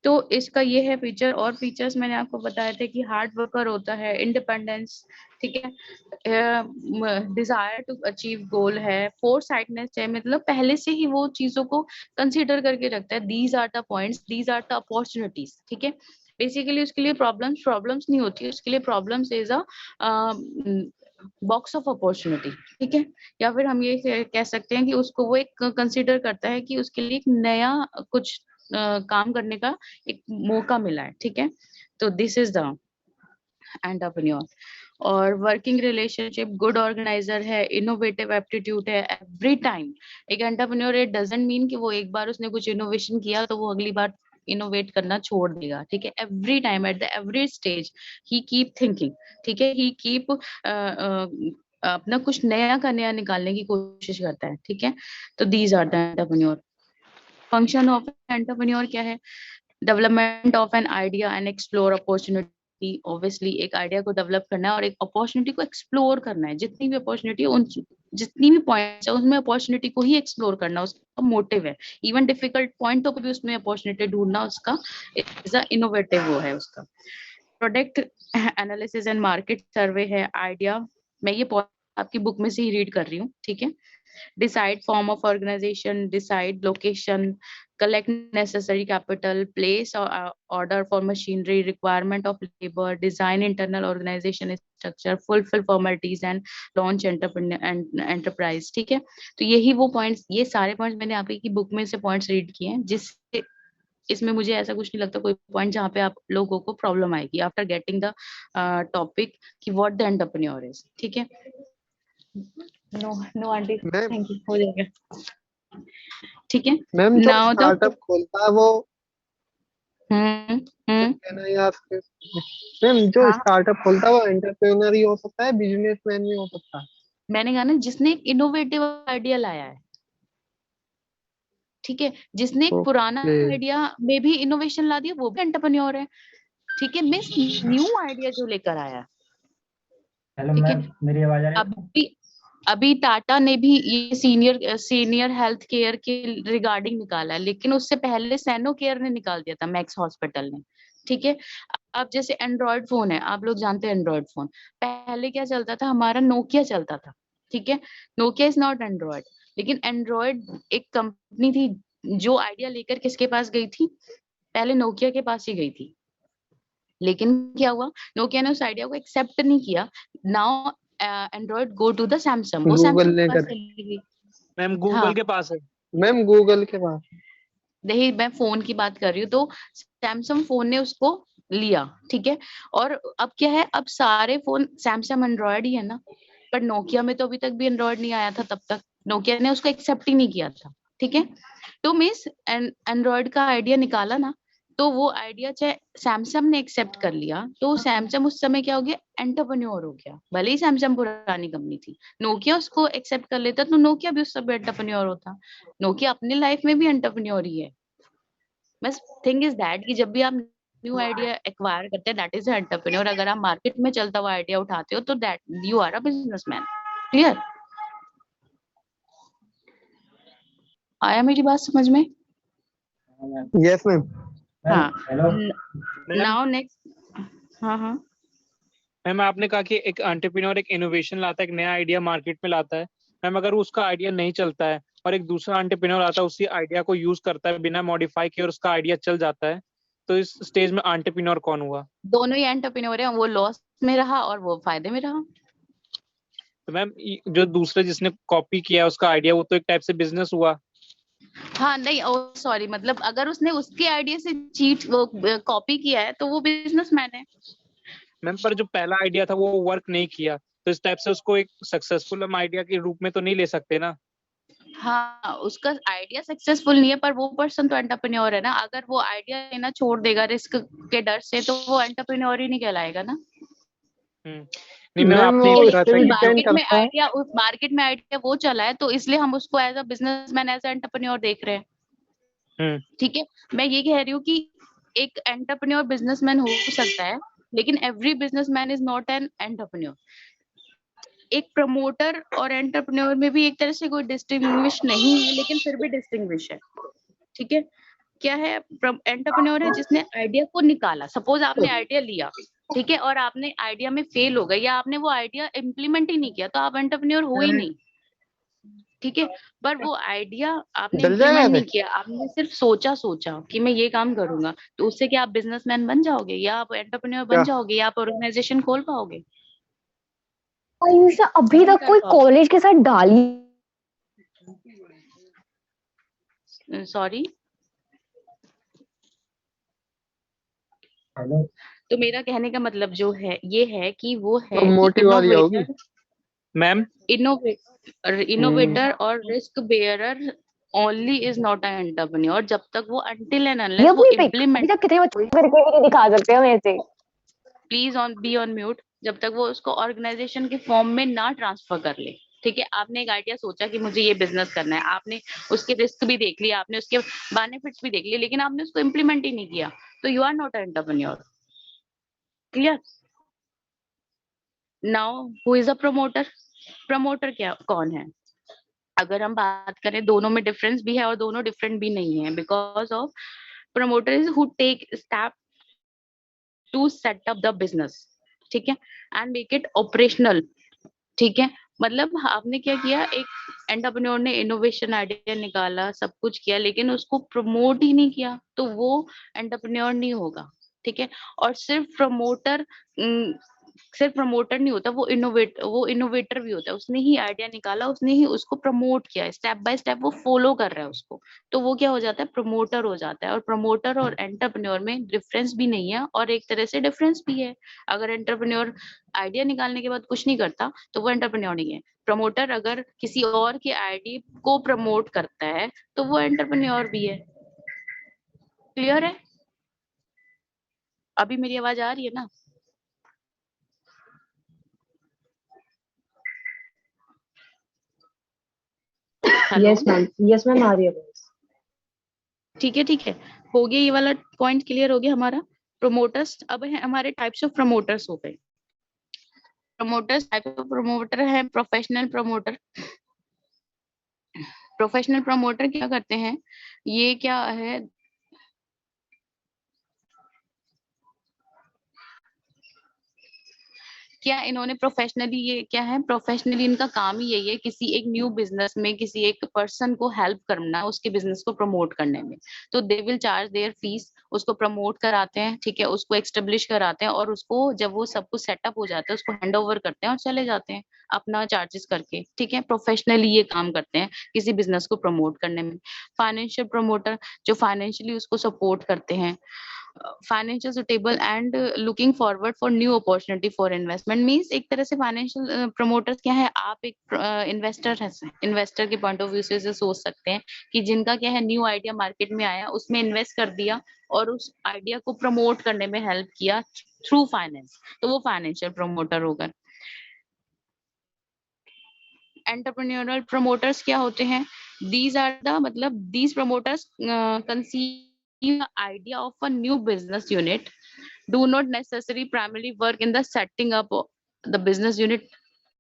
तो इसका ये है feature, और features मैंने आपको बताए थे कि हार्ड वर्कर होता है, इंडिपेंडेंस, ठीक है, डिजायर टू अचीव गोल है, फोरसाइटनेस है, मतलब पहले से ही वो चीजों को कंसीडर करके रखता है, these are the points, these are the opportunities, ठीक है। बेसिकली उसके लिए प्रॉब्लम्स नहीं होती, उसके लिए problems is a box of opportunity, ठीक है, या फिर हम ये कह सकते हैं कि उसको वो एक कंसीडर करता है कि उसके लिए एक नया कुछ काम करने का एक मौका मिला है, ठीक है। तो दिस इज द एंटरप्रेन्योर। और वर्किंग रिलेशनशिप, गुड ऑर्गेनाइजर है, इनोवेटिव एप्टीट्यूड है एवरी टाइम। एक एंटरप्रेन्योर, इट डजंट मीन कि वो एक बार उसने कुछ इनोवेशन किया तो वो अगली बार इनोवेट करना छोड़ देगा, ठीक है। Every time at the every stage he keep thinking, ठीक है, ही कीप अपना कुछ नया का नया निकालने की कोशिश करता है, ठीक है। तो these are the entrepreneur. Function of entrepreneur क्या है? Development of an idea and explore opportunity. Obviously एक आइडिया को डेवलप करना है और एक अपॉर्चुनिटी को एक्सप्लोर करना है, जितनी भी अपॉर्चुनिटी उन जितनी भी पॉइंट्स है उसमें अपॉर्चुनिटी को ही एक्सप्लोर करना उसका मोटिव है। इवन डिफिकल्ट पॉइंटों को भी उसमें अपॉर्चुनिटी ढूंढना उसका इज अ इनोवेटिव वो है उसका। प्रोडक्ट एनालिसिस एंड मार्केट सर्वे है आइडिया, मैं ये आपकी बुक में से ही रीड कर रही हूँ, ठीक है। Decide form of organization, decide location, collect necessary capital, place or order for machinery, requirement of labor, design internal organization structure, fulfill formalities and launch enterprise, ठीक है। तो यही वो पॉइंट्स, ये सारे पॉइंट्स मैंने आपकी बुक में से पॉइंट्स रीड किए हैं, जिससे इसमें मुझे ऐसा कुछ नहीं लगता कोई पॉइंट जहाँ पे आप लोगों को प्रॉब्लम आएगी आफ्टर गेटिंग द टॉपिक कि व्हाट द एंटरप्रेन्योर इज, ठीक है। No aunty, ma'am thank you, हो जाएगा, ठीक है। मैम जो नाउ द स्टार्टअप खोलता है वो हम्म कहना यार मैम जो हाँ, स्टार्टअप खोलता है वो एंटरप्रेन्योर ही हो सकता है, बिजनेसमैन भी हो सकता है। मैंने कहा ना, जिसने एक इनोवेटिव आइडिया लाया है, ठीक है, जिसने एक पुराना ओके आइडिया में भी इनोवेशन ला दिया, वो भी एंटरप्रेन्योर है, ठीक है। मींस न्यू आइडिया जो लेकर आया, हेलो ठीक मैम, है। मेरी आवाज आ रही है? अभी टाटा ने भी ये सीनियर हेल्थ केयर के रिगार्डिंग निकाला है, लेकिन उससे पहले सैनो केयर ने निकाल दिया था, मैक्स हॉस्पिटल ने, ठीक है। अब जैसे एंड्रॉयड फोन है, आप लोग जानते हैं एंड्रॉयड फोन, पहले क्या चलता था, हमारा नोकिया चलता था, ठीक है। नोकिया इज नॉट एंड्रॉयड, लेकिन एंड्रॉयड एक कंपनी थी जो आइडिया लेकर किसके पास गई थी, पहले नोकिया के पास ही गई थी, लेकिन क्या हुआ, नोकिया ने उस आइडिया को एक्सेप्ट नहीं किया। Now Android go to the Samsung, वो गूगल सैमसंग ने के पास कर चली गई। मैम गूगल हाँ, के पास है। मैम गूगल के पास नहीं, मैं फोन की बात कर रही हूँ, तो सैमसंग फोन ने उसको लिया, ठीक है। और अब क्या है, अब सारे फोन सैमसंग एंड्रॉयड ही है ना, पर नोकिया में तो अभी तक भी एंड्रॉयड नहीं आया था, तब तक नोकिया ने उसको एक्सेप्ट ही नहीं किया था, ठीक है। तो मिस एंड्रॉयड का आइडिया निकाला ना, तो वो आइडिया चाहे सैमसंग ने एक्सेप्ट कर लिया, तो सैमसंग उस समय क्या हो गया, एंटरप्रेन्योर हो गया, भले ही सैमसंग पुरानी कंपनी थी। नोकिया उसको एक्सेप्ट कर लेता तो नोकिया भी उस समय एंटरप्रेन्योर होता। नोकिया अपनी लाइफ में भी एंटरप्रेन्योर ही है। बस थिंग इज दैट कि जब भी आप न्यू आइडिया एक्वायर करते हैं, दैट इज एंटरप्रेन्योर। अगर आप मार्केट में चलता हुआ आइडिया उठाते हो तो that you are a businessman. Clear? आया मेरी बात समझ में? Yes ma'am. हाँ। Hello now next. हाँ हाँ। मैम आपने कहा कि एक एंटरप्रेन्योर एक इनोवेशन लाता है, एक नया आइडिया मार्केट में लाता है। मैम अगर उसका आइडिया नहीं चलता है और एक दूसरा एंटरप्रेन्योर आता है, उसी आइडिया को यूज करता है बिना मॉडिफाई किए और उसका आइडिया चल जाता है, तो इस स्टेज में एंटरप्रेन्योर कौन हुआ? दोनों ही एंटरप्रेन्योर है, वो लॉस में रहा और वो फायदे में रहा। तो मैम जो दूसरे जिसने कॉपी किया उसका आइडिया, वो तो एक टाइप से बिजनेस हुआ। हाँ नहीं, ओ सॉरी, मतलब अगर उसने उसके आइडिया से चीट वो कॉपी किया है तो वो बिजनेसमैन है। मैम पर जो पहला आइडिया था वो वर्क नहीं किया, तो इस टाइप से उसको एक सक्सेसफुल हम आइडिया के रूप में तो नहीं ले सकते ना। हाँ, उसका आइडिया सक्सेसफुल नहीं है पर वो पर्सन तो एंटरप्रेन्योर है ना। अगर वो आइडिया लेना छोड़ देगा रिस्क के डर से तो वो एंटरप्रेन्योर ही नहीं कहलाएगा ना। नहीं मैम मैम आपने वो ये इस कहा पे था भी कि डिपेंड मार्केट में करता है। आइडिया वो चला है तो इसलिए हम उसको as a businessman as a entrepreneur देख रहे हैं। ठीक है, मैं ये कह रही हूँ कि एक एंटरप्रेन्योर बिजनेसमैन हो सकता है, लेकिन every businessman is not an entrepreneur. एक प्रमोटर और एंटरप्रेन्योर में भी एक तरह से कोई डिस्टिंग्विश नहीं है, लेकिन फिर भी डिस्टिंग्विश है। ठीक है, क्या है, एंटरप्रेन्योर है जिसने आइडिया को निकाला। सपोज आपने आइडिया लिया, ठीक है, और आपने आइडिया में फेल हो गए या आपने वो आइडिया इम्प्लीमेंट ही नहीं किया, तो आप एंटरप्रेन्योर हो ही नहीं। ठीक है, पर वो आइडिया आपने जल जाएगा इम्प्लीमेंट नहीं ऐसे? किया, आपने सिर्फ सोचा कि मैं ये काम करूंगा, तो उससे क्या आप बिजनेसमैन बन जाओगे या आप एंटरप्रेन्योर बन क्या? जाओगे या आप ऑर्गेनाइजेशन खोल पाओगे? आयुषा अभी नहीं तक कर कोई पाओगे। कॉलेज के साथ डाली सॉरी, हेलो तो मेरा कहने का मतलब जो है ये है कि वो है अब कि मोटी वाली होगी। मैम इनोवेटर और risk bearer only is not a entrepreneur जब तक वो अनटिल एंड ये अनलेस वो अपनी पिक अभी इम्प्लीमेंट। तक कितने बच्चे करके भी नहीं दिखा सकते हो मेरे से। Please on mute. जब तक वो उसको ऑर्गेनाइजेशन के फॉर्म में ना ट्रांसफर कर ले। ठीक है, आपने एक आइडिया सोचा कि मुझे ये बिजनेस करना है, आपने उसके रिस्क भी देख लिया, आपने उसके बेनिफिट्स भी देख लिए, लेकिन आपने उसको इम्प्लीमेंट ही नहीं किया, तो you are not entrepreneur. Clear? Now who is a promoter? Promoter क्या कौन है? अगर हम बात करें, दोनों में डिफरेंस भी है और दोनों डिफरेंट भी नहीं है, because of promoter is who take step to set up the business, ठीक है, एंड मेक इट ऑपरेशनल। ठीक है, मतलब आपने क्या किया, एक एंटरप्रेन्योर ने इनोवेशन आइडिया निकाला, सब कुछ किया, लेकिन उसको प्रमोट ही नहीं किया, तो वो एंटरप्रेन्योर नहीं होगा। ठीक है, और सिर्फ प्रमोटर नहीं होता, वो इनोवेटर भी होता है। उसने ही आइडिया निकाला, उसने ही उसको प्रमोट किया, स्टेप बाय स्टेप वो फॉलो कर रहा है उसको, तो वो क्या हो जाता है, प्रमोटर हो जाता है। और प्रमोटर और एंटरप्रेन्योर में डिफरेंस भी नहीं है और एक तरह से डिफरेंस भी है। अगर एंटरप्रेन्योर आइडिया निकालने के बाद कुछ नहीं करता तो वो एंटरप्रेन्योर नहीं है। प्रमोटर अगर किसी और के आइडिया को प्रमोट करता है तो वो एंटरप्रेन्योर भी है। क्लियर है? अभी मेरी आवाज आ रही है ना? हेलो? यस मैम आ रही है बस। ठीक है, हो गया, ये वाला पॉइंट क्लियर हो गया हमारा। प्रमोटर्स अब है हमारे टाइप्स ऑफ प्रमोटर्स हो गए। प्रमोटर्स टाइप ऑफ प्रमोटर है प्रोफेशनल प्रमोटर। प्रोफेशनल प्रमोटर क्या करते हैं, ये क्या है, क्या इन्होंने प्रोफेशनली, ये क्या है, प्रोफेशनली इनका काम ही यही है, किसी एक न्यू बिजनेस में किसी एक पर्सन को हेल्प करना, उसके बिजनेस को प्रमोट करने में। तो they will charge there fees, उसको प्रमोट कराते हैं, ठीक है, उसको एस्टेब्लिश कराते हैं, और उसको जब वो सब कुछ सेटअप हो जाता है उसको हैंड ओवर करते हैं और चले जाते हैं अपना चार्जेस करके। ठीक है, प्रोफेशनली ये काम करते हैं किसी बिजनेस को प्रमोट करने में। फाइनेंशियल प्रमोटर जो फाइनेंशियली उसको सपोर्ट करते हैं। Financial suitable and looking forward for new opportunity for investment means एक तरह से फाइनेंशियल प्रमोटर्स क्या है, आप एक इन्वेस्टर है, इन्वेस्टर के पॉइंट ऑफ व्यू से सोच सकते हैं कि जिनका क्या है, न्यू आइडिया मार्केट में आया, उसमें इन्वेस्ट कर दिया और उस आइडिया को प्रमोट करने में हेल्प किया थ्रू फाइनेंस, तो वो फाइनेंशियल प्रमोटर होगा। एंटरप्रेन्योरल प्रमोटर्स क्या होते हैं, these are the मतलब these promoters conceive the idea of a new business unit, do not necessarily primarily work in the setting up the business unit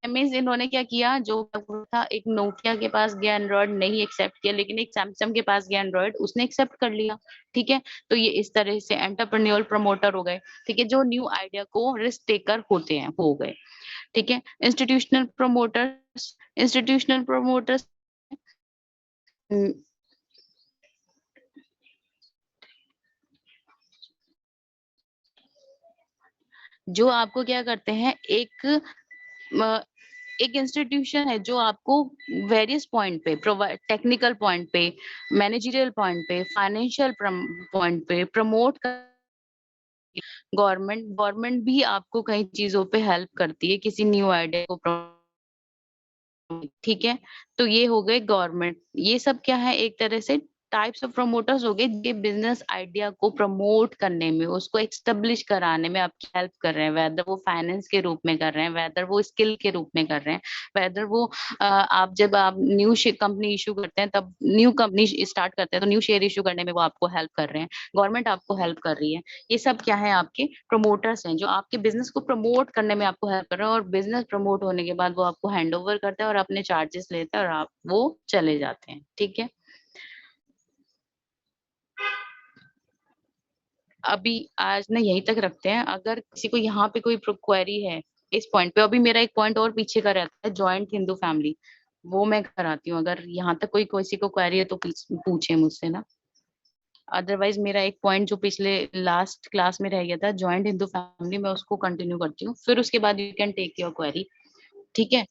means इन्होंने क्या किया, जो था एक नोकिया के पास गया एंड्रॉइड नहीं एक्सेप्ट किया, लेकिन एक सैमसंग के पास गया एंड्रॉइड उसने एक्सेप्ट कर लिया। ठीक है, तो ये इस तरह से एंटरप्रेन्योर प्रमोटर हो गए। ठीक है, जो न्यू आइडिया को रिस्क टेकर होते हैं हो गए। ठीक है, इंस्टीट्यूशनल प्रमोटर्स जो आपको क्या करते हैं, एक इंस्टीट्यूशन है जो आपको वेरियस पॉइंट पे, टेक्निकल पॉइंट पे, मैनेजरियल पॉइंट पे, फाइनेंशियल पॉइंट पे प्रमोट कर। गवर्नमेंट भी आपको कई चीजों पे हेल्प करती है किसी न्यू आइडिया को ठीक है, तो ये हो गए गवर्नमेंट। ये सब क्या है, एक तरह से टाइप्स ऑफ प्रमोटर्स हो गए, जो बिजनेस आइडिया को प्रमोट करने में, उसको एस्टेब्लिश कराने में आपकी हेल्प कर रहे हैं, वेदर वो फाइनेंस के रूप में कर रहे हैं, वेदर वो स्किल के रूप में कर रहे हैं, वेदर वो आप जब आप न्यू कंपनी इशू करते हैं, तब न्यू कंपनी स्टार्ट करते हैं तो न्यू शेयर इशू करने में वो आपको हेल्प कर रहे हैं, गवर्नमेंट आपको हेल्प कर रही है। ये सब क्या है, आपके प्रमोटर्स हैं जो आपके बिजनेस को प्रमोट करने में आपको हेल्प कर रहे हैं, और बिजनेस प्रमोट होने के बाद वो आपको हैंड ओवर करते हैं और अपने चार्जेस लेते हैं और आप वो चले जाते हैं। ठीक है, अभी आज ना यहीं तक रखते हैं। अगर किसी को यहाँ पे कोई क्वेरी है इस पॉइंट पे, अभी मेरा एक पॉइंट और पीछे का रहता है, जॉइंट हिंदू फैमिली, वो मैं कराती हूँ। अगर यहाँ तक कोई किसी को क्वेरी है तो पूछे मुझसे ना, अदरवाइज मेरा एक पॉइंट जो पिछले लास्ट क्लास में रह गया था, जॉइंट हिंदू फैमिली, मैं उसको कंटिन्यू करती हूँ, फिर उसके बाद you can take your query. ठीक है,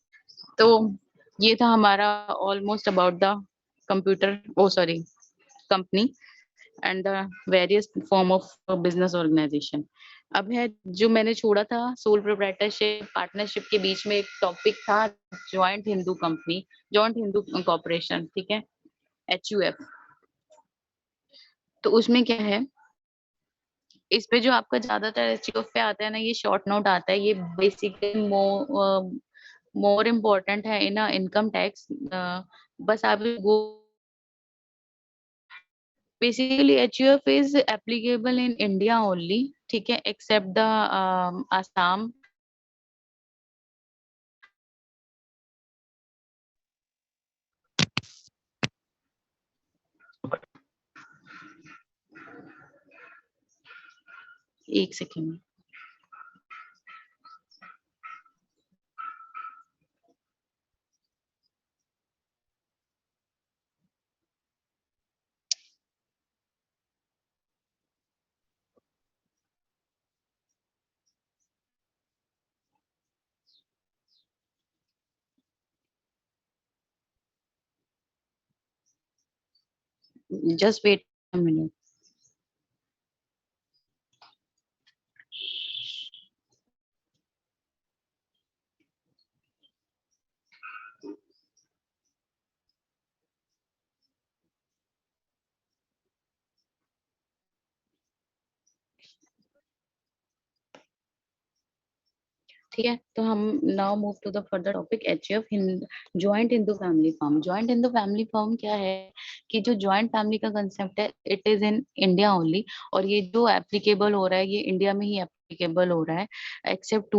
तो ये था हमारा almost about the computer, oh sorry, company and the various form of business organization. अब है जो मैंने छोड़ा था, सोल प्रोप्राइटरशिप पार्टनरशिप के बीच में एक टॉपिक था, joint Hindu company, joint Hindu corporation. ठीक है, HUF। तो उसमें क्या है, इस पे जो आपका ज्यादातर HUF पे आता है ना, ये शॉर्ट नोट आता है, ये बेसिकली मोर इम्पोर्टेंट है इन इनकम टैक्स। बस आप गो, basically HUF is applicable in India only, ठीक है, except the Assam। एक second, just wait a minute। ठीक है, तो हम now move to the further topic, HUF joint Hindu family form. Joint Hindu family form क्या है कि जो जॉइंट फैमिली का कंसेप्ट है, it is in India only, और ये जो एप्लीकेबल हो रहा है ये इंडिया में ही एप्लीकेबल हो रहा है, except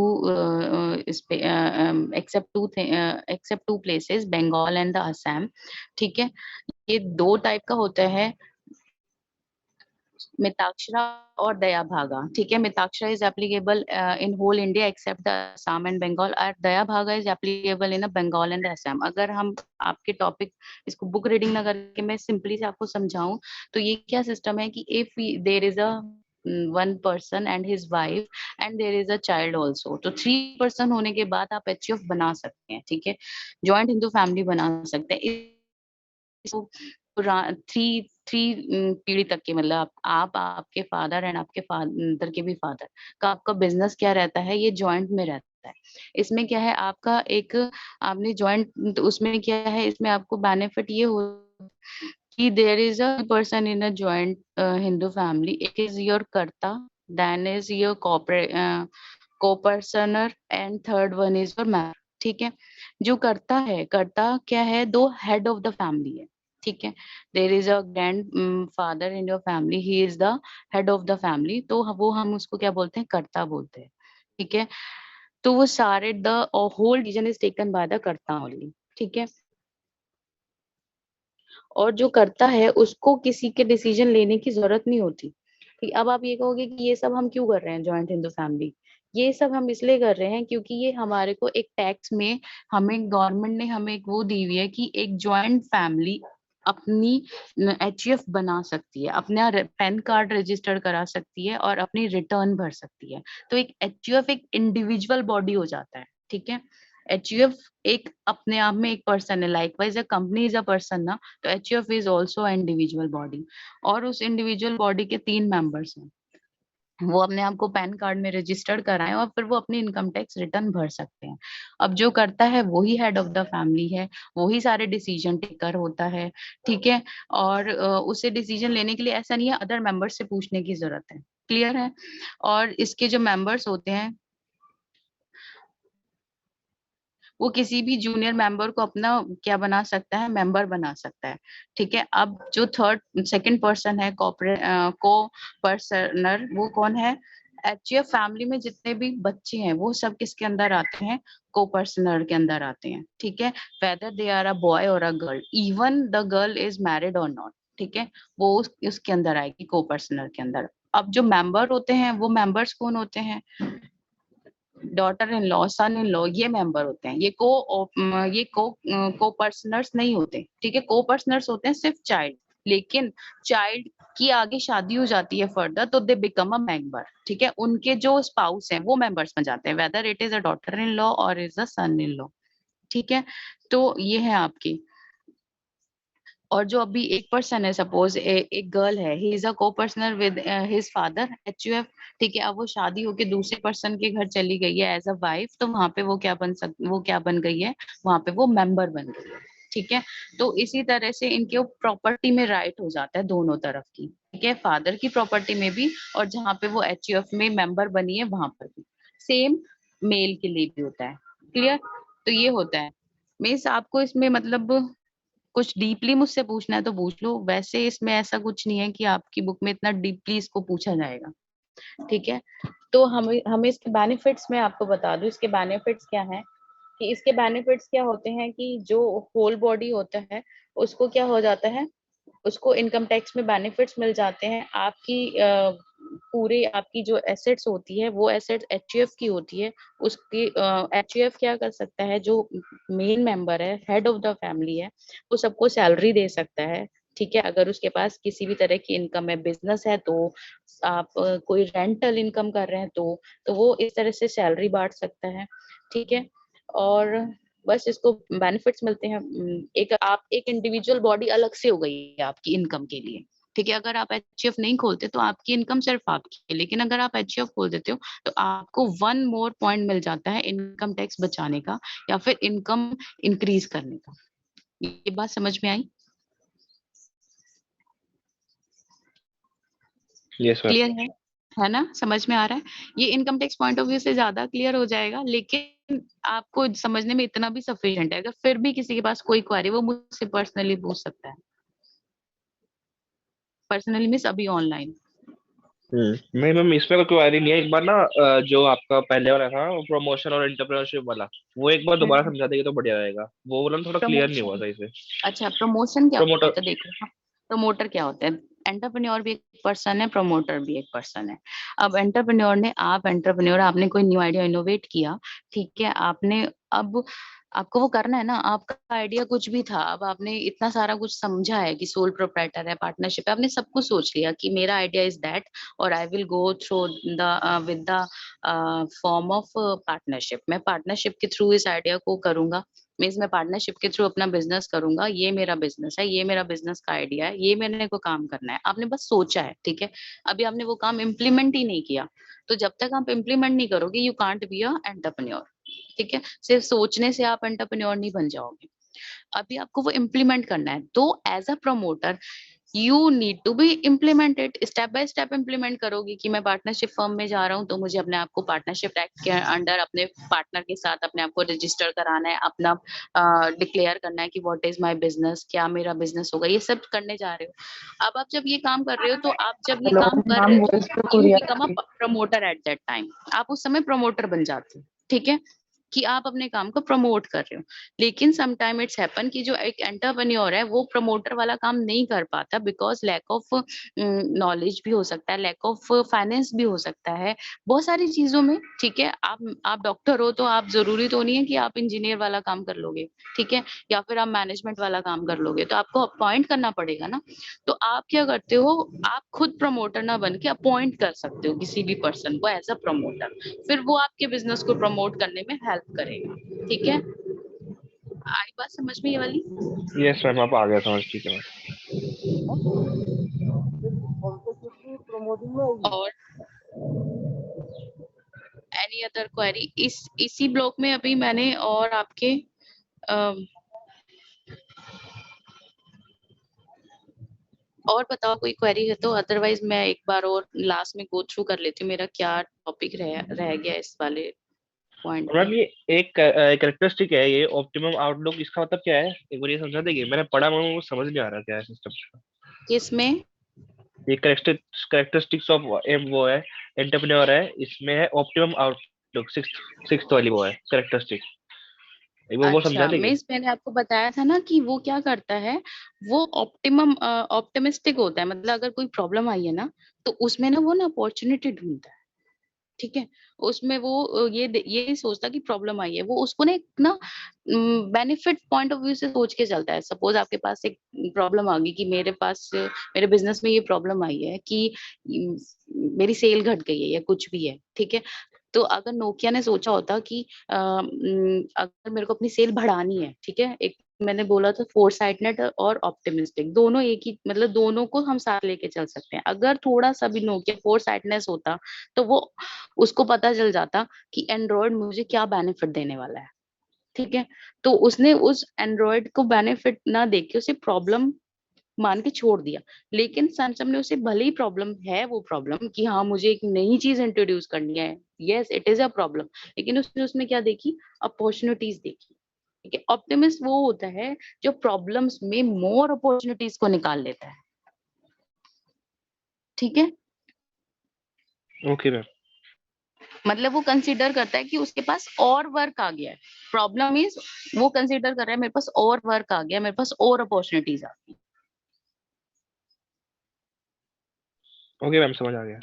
two places, Bengal and the Assam. ठीक है, ये दो टाइप का होता है, मिताक्षरा और दया भागा। ठीक है, Mitakshara is applicable in whole India except the Assam and Bengal, और Dayabhaga is applicable in Bengal and Assam. अगर हम आपके टॉपिक, इसको बुक रीडिंग ना करके मैं सिंपली से आपको समझाऊं, तो ये क्या सिस्टम है कि if there is a one person and his wife and there is a child also, तो 3 person होने के बाद आप HUF बना सकते हैं। ठीक है, जॉइंट हिंदू फैमिली बना सकते हैं। थ्री थ्री पीढ़ी तक के, मतलब आप आपके फादर एंड आपके फादर के भी फादर का आपका बिजनेस क्या रहता है, ये जॉइंट में रहता है। इसमें क्या है, आपका एक आपने जॉइंट, उसमें क्या है, इसमें आपको बेनिफिट ये हो कि there is a person in a joint Hindu family, it is your karta, then is your coparcener and third one is your मैर। ठीक है, जो करता है, करता क्या है, दो हेड ऑफ द फैमिली है। ठीक है, there is a grand father in your family, he is the head of the family, तो वो हम उसको क्या बोलते हैं, कर्ता बोलते हैं। ठीक है, तो वो सारे the whole decision is taken by the karta only, ठीक है। और जो करता है उसको किसी के डिसीजन लेने की जरूरत नहीं होती। ठीक, अब आप ये कहोगे कि ये सब हम क्यों कर रहे हैं जॉइंट हिंदू फैमिली, ये सब हम इसलिए कर रहे हैं क्योंकि ये हमारे को एक टैक्स में हमें गवर्नमेंट ने हमें एक वो दी हुई है कि एक जॉइंट फैमिली अपनी एचयूएफ बना सकती है, अपना पैन कार्ड रजिस्टर करा सकती है और अपनी रिटर्न भर सकती है। तो एक एचयूएफ एक इंडिविजुअल बॉडी हो जाता है, ठीक है। एचयूएफ एक अपने आप में एक पर्सन है, likewise a company is a person ना, तो HUF is also individual body. और उस इंडिविजुअल बॉडी के 3 मेंबर्स हैं, वो अपने आप को पैन कार्ड में रजिस्टर्ड कराएं और फिर वो अपनी इनकम टैक्स रिटर्न भर सकते हैं। अब जो करता है वही हेड ऑफ द फैमिली है, वही सारे डिसीजन टेकर होता है, ठीक है। और उसे डिसीजन लेने के लिए ऐसा नहीं है अदर मेंबर्स से पूछने की जरूरत है, क्लियर है। और इसके जो मेंबर्स होते हैं वो किसी भी जूनियर मेंबर को अपना क्या बना सकता है, मेंबर बना सकता है, ठीक है। अब जो सेकंड पर्सन है को पर्सनर, वो कौन है, एचयूएफ फैमिली में जितने भी बच्चे हैं वो सब किसके अंदर आते हैं, को पर्सनर के अंदर आते हैं, ठीक है। Whether they are a boy और a girl, even the girl is married और नॉट, ठीक है, वो उसके अंदर आएगी को पर्सनर के अंदर। अब जो मेंबर होते हैं वो मेंबर्स कौन होते हैं, daughter in law, son in law, ये मेंबर होते हैं। ये को पर्सनर्स नहीं होते, ठीक है। को पर्सनर्स होते हैं सिर्फ चाइल्ड, लेकिन चाइल्ड की आगे शादी हो जाती है फर्दर तो दे बिकम अ मेंबर, ठीक है। उनके जो स्पाउस हैं वो मेंबर्स में जाते हैं, whether it is a daughter in law और is a son in law, ठीक है। तो ये है आपकी। और जो अभी एक पर्सन है, सपोज एक गर्ल है, ही इज अ को पर्सनर विद हिज फादर एचयूएफ, ठीक है। अब वो शादी होके दूसरे पर्सन के घर चली गई है एज अ वाइफ, तो वहां पे वो क्या बन गई है, वहां पे वो मेंबर बन गई है, ठीक है। तो इसी तरह से इनके प्रॉपर्टी में राइट हो जाता है दोनों तरफ की, ठीक है, फादर की प्रॉपर्टी में भी और जहाँ पे वो एचयूएफ में मेंबर बनी है वहां पर भी। सेम मेल के लिए भी होता है, क्लियर। तो ये होता है। मीन्स आपको इसमें मतलब कुछ डीपली मुझसे पूछना है तो पूछ लो, वैसे इसमें ऐसा कुछ नहीं है कि आपकी बुक में इतना डीपली इसको पूछा जाएगा, ठीक है। तो हमें इसके बेनिफिट्स में आपको बता दूं, इसके बेनिफिट्स क्या हैं, कि इसके बेनिफिट्स क्या होते हैं कि जो होल बॉडी होता है उसको क्या हो जाता है, उसको इनकम टैक्स में बेनिफिट्स मिल जाते हैं। आपकी पूरे आपकी जो एसेट्स होती है वो एसेट्स एचयूएफ की होती है, उसकी एचयूएफ क्या कर सकता है, जो मेन मेंबर है, हेड ऑफ द फैमिली है, वो सबको सैलरी दे सकता है, ठीक है। अगर उसके पास किसी भी तरह की इनकम है, बिजनेस है, तो आप कोई रेंटल इनकम कर रहे हैं तो वो इस तरह से सैलरी बांट सकता है, ठीक है। और बस इसको बेनिफिट्स मिलते हैं। एक इंडिविजुअल बॉडी अलग से हो गई है आपकी इनकम के लिए, ठीक है। अगर आप एचयूएफ नहीं खोलते तो आपकी इनकम सिर्फ आपकी है, लेकिन अगर आप एचयूएफ खोल देते हो तो आपको 1 मोर पॉइंट मिल जाता है इनकम टैक्स बचाने का या फिर इनकम इंक्रीज करने का। ये बात समझ में आई? Yes sir. क्लियर है ना, समझ में आ रहा है? ये income tax point of view से ज्यादा क्लियर हो जाएगा, लेकिन आपको समझने में इतना भी सफिशिएंट है। अगर फिर भी किसी के पास कोई क्वेरी, वो मुझसे पर्सनली पूछ सकता है। पर्सनली मींस अभी ऑनलाइन। नहीं मैम, इसमें कोई क्वेरी नहीं है। एक बार ना जो आपका पहले वाला था प्रमोशन और एंटरप्रेन्योरशिप वाला, वो एक बार दोबारा समझा देंगे तो बढ़िया रहेगा। वो वाला ना थोड़ा क्लियर नहीं हुआ सही से। अच्छा, प्रमोशन क्या प्रमोटर। होता है? देखो, प्रमोटर क्या होता है? एंटरप्रेन्योर भी एक पर्सन है, प्रमोटर भी एक पर्सन है। अब एंटरप्रेन्योर ने, आप एंटरप्रेन्योर, आपने कोई न्यू आइडिया इनोवेट किया, ठीक है, आपने अब आपको वो करना है ना, आपका आइडिया कुछ भी था, अब आपने इतना सारा कुछ समझा है कि सोल प्रोप्राइटर है, पार्टनरशिप है, आपने सब कुछ सोच लिया कि मेरा आइडिया इज दैट और I will go through the with the form of partnership. मैं पार्टनरशिप के थ्रू इस आइडिया को करूंगा, मीन्स मैं पार्टनरशिप के थ्रू अपना बिजनेस करूंगा, ये मेरा बिजनेस है, ये मेरा बिजनेस का आइडिया है, ये मैंने को काम करना है। आपने बस सोचा है, ठीक है, अभी आपने वो काम इम्प्लीमेंट ही नहीं किया। तो जब तक आप इम्प्लीमेंट नहीं करोगे, you can't be a entrepreneur, ठीक है। सिर्फ सोचने से आप एंटरप्रेन्योर नहीं बन जाओगे, अभी आपको वो इम्प्लीमेंट करना है। तो as a promoter you need to be implemented, step by step implement करोगे कि मैं पार्टनरशिप फर्म में जा रहा हूँ तो मुझे अपने आप को पार्टनरशिप एक्ट के अंडर अपने पार्टनर के साथ अपने आप को रजिस्टर कराना है, अपना डिक्लेयर करना है कि व्हाट इज माय बिजनेस, क्या मेरा बिजनेस होगा, ये सब करने जा रहे हो। अब आप जब ये काम कर रहे हो, तो आप जब ये काम कर रहे हो, you become a promoter at that time, आप उस समय प्रमोटर बन जाते हो, ठीक है, कि आप अपने काम को प्रमोट कर रहे हो। लेकिन समटाइम इट्स हैपन कि जो एक एंटरप्रेन्योर है वो प्रमोटर वाला काम नहीं कर पाता, बिकॉज लैक ऑफ नॉलेज भी हो सकता है, लैक ऑफ फाइनेंस भी हो सकता है, बहुत सारी चीजों में। ठीक है, आप डॉक्टर हो तो आप जरूरी तो नहीं है कि आप इंजीनियर वाला काम कर लोगे, ठीक है, या फिर आप मैनेजमेंट वाला काम कर लोगे, तो आपको अपॉइंट करना पड़ेगा ना। तो आप क्या करते हो, आप खुद प्रमोटर ना बन के अपॉइंट कर सकते हो किसी भी पर्सन को एज अ प्रमोटर, फिर वो आपके बिजनेस को प्रमोट करने में हेल्प करेगा। ठीक है, आई बात समझ में ये वाली? यस मैम, आप आ गया समझ, ठीक है मैम। और एनी अदर क्वेरी इसी ब्लॉक में अभी मैंने और आपके और बताओ कोई क्वेरी है तो, अदरवाइज मैं एक बार और लास्ट में गो थ्रू कर लेती हूँ मेरा क्या टॉपिक रह गया इस वाले पॉइंट मैम पे। ये एक कैरेक्टरिस्टिक है, ये ऑप्टिमम आउटलुक, इसका मतलब क्या है, एक बार ये समझा देंगे? मैंने पढ़ा मैम, वो समझ नहीं आ रहा क्या है सिस्टम। किसमें? ये कैरेक्टरिस्टिक्स ऑफ वो है, एंटरप्रेन्योर है, इसमें है ऑप्टिमम आउटलुक, सिक्स्थ वाली वो है कैरेक्टरिस्टिक, एक बार वो समझा अच्छा, देंगे? मैंने आपको बताया था ना कि वो क्या करता है, वो ऑप्टिमिस्टिक होता है। मतलब अगर कोई प्रॉब्लम आई है ना, तो उसमें ना वो ना अपॉर्चुनिटी ढूंढता है। ठीक है, उसमें वो ये सोचता कि प्रॉब्लम आई है, वो उसको ना एक ना बेनिफिट पॉइंट ऑफ व्यू से सोच के चलता है। सपोज आपके पास एक प्रॉब्लम आ गई कि मेरे बिजनेस में ये प्रॉब्लम आई है कि उम, मेरी सेल घट गई है या कुछ भी है, ठीक है। तो अगर नोकिया ने सोचा होता कि अगर मेरे को अपनी सेल बढ़ानी है, ठीक है, एक मैंने बोला था फोरसाइटनेट और ऑप्टिमिस्टिक, दोनों एक ही, मतलब दोनों को हम साथ लेके चल सकते हैं। अगर थोड़ा सा भी नोकिया फोरसाइटनेस होता, तो वो उसको पता चल जाता कि एंड्रॉयड मुझे क्या बेनिफिट देने वाला है, ठीक है। तो उसने उस एंड्रॉयड को बेनिफिट ना देख के उसे प्रॉब्लम मान के छोड़ दिया। लेकिन सैमसंग ने उसे, भले ही प्रॉब्लम है वो प्रॉब्लम कि हाँ मुझे एक नई चीज इंट्रोड्यूस करनी है, yes it is a problem, लेकिन उसने उसमें क्या देखी, अपॉर्चुनिटीज देखी। ठीक है, ऑप्टिमिस्ट वो होता है जो प्रॉब्लम्स में मोर अपॉर्चुनिटीज को निकाल लेता है। ठीक है, ओके मैम। मतलब वो कंसीडर करता है कि उसके पास और वर्क आ गया है। प्रॉब्लम इज, वो कंसीडर कर रहा है मेरे पास और वर्क आ गया, मेरे पास और अपॉर्चुनिटीज आ गई। ओके मैम, समझ आ गया।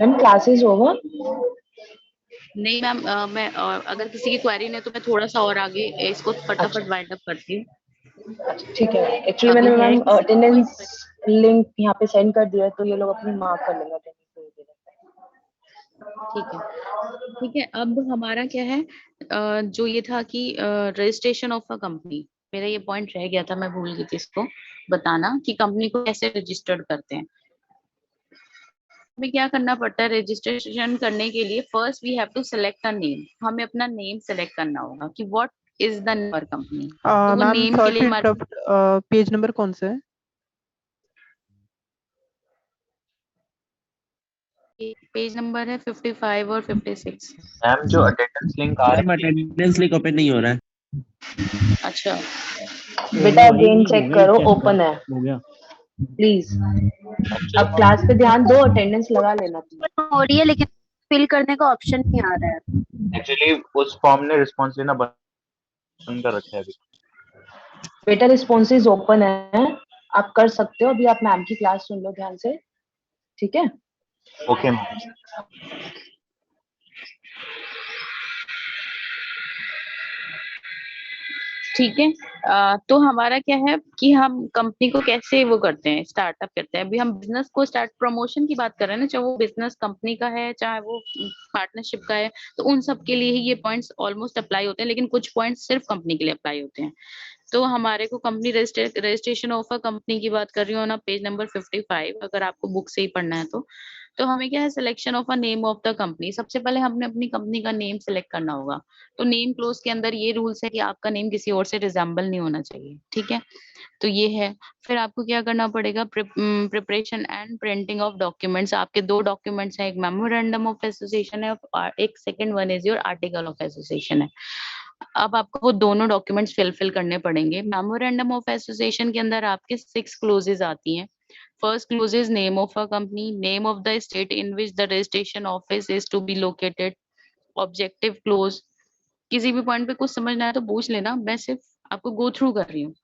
Ma'am classes over? नहीं मैम, मैं अगर किसी की क्वेरी नहीं है तो मैं थोड़ा सा और आगे इसको फटाफट वाइंड अप करती हूँ। अच्छा ठीक है, एक्चुअली अभी मैंने है मैम किसी को कोई अटेंडेंस लिंक यहाँ पे सेंड कर दिया है, तो ये लोग अपनी मार्क कर लेंगे अटेंडेंस। ठीक है, ठीक है। अब हमारा क्या है, जो ये था कि रजिस्ट्रेशन ऑफ अ कंपनी, मेरा ये पॉइंट रह गया था, मैं भूल गई थी इसको बताना कि कंपनी को कैसे रजिस्टर्ड करते हैं। हमें क्या करना पड़ता है रजिस्ट्रेशन करने के लिए, first we have to select a name. हमें अपना नेम सेलेक्ट करना होगा कि what is the name of company. तो वो मैम नेम के सॉरी लिए टू हमारे इंटरप्ट, पेज नंबर कौन सा है? पेज नंबर है 55 और 56। मैम जो अटेंडेंस लिंक आ रहा है, अटेंडेंस लिंक ओपन नहीं हो रहा है। अच्छा, बेटा अगेन चेक करो, ओपन है प्लीज। अब क्लास पे ध्यान दो, अटेंडेंस लगा लेना प्लीज। हो रही है लेकिन फिल करने का ऑप्शन नहीं आ रहा है। एक्चुअली उस फॉर्म ने रिस्पॉन्स लेना बंद कर रखा है अभी। बेटा रिस्पॉन्सेज ओपन है, आप कर सकते हो। अभी आप मैम की क्लास सुन लो ध्यान से, ठीक है? Okay ma'am. ठीक है। तो हमारा क्या है कि हम कंपनी को कैसे वो करते हैं, स्टार्टअप करते हैं। अभी हम बिजनेस को स्टार्ट, प्रमोशन की बात कर रहे हैं ना, चाहे वो बिजनेस कंपनी का है चाहे वो पार्टनरशिप का है, तो उन सब के लिए ही ये पॉइंट्स ऑलमोस्ट अप्लाई होते हैं, लेकिन कुछ पॉइंट्स सिर्फ कंपनी के लिए अप्लाई होते हैं। तो हमारे को company registration of a company की बात कर रही हूँ ना, पेज नंबर 55, अगर आपको बुक से ही पढ़ना है तो तो हमें क्या है, selection of a name of the company. सबसे पहले हमने अपनी कंपनी का नेम सिलेक्ट करना होगा। तो नेम क्लोज के अंदर ये रूल्स है कि आपका नेम किसी और से रिजेंबल नहीं होना चाहिए, ठीक है। तो ये है। फिर आपको क्या करना पड़ेगा, preparation and printing of documents. आपके दो डॉक्यूमेंट्स हैं, एक मेमोरेंडम ऑफ एसोसिएशन है और एक second one is your article of association है। अब आपको वो दोनों डॉक्यूमेंट्स फिल करने पड़ेंगे। मेमोरेंडम ऑफ एसोसिएशन के अंदर आपके 6 क्लोजेज आती हैं। First clause is name of a company, name of the state in which the registration office is to be located, objective clause। किसी भी पॉइंट पे कुछ समझना है तो पूछ लेना, मैं सिर्फ आपको गो थ्रू कर रही हूँ।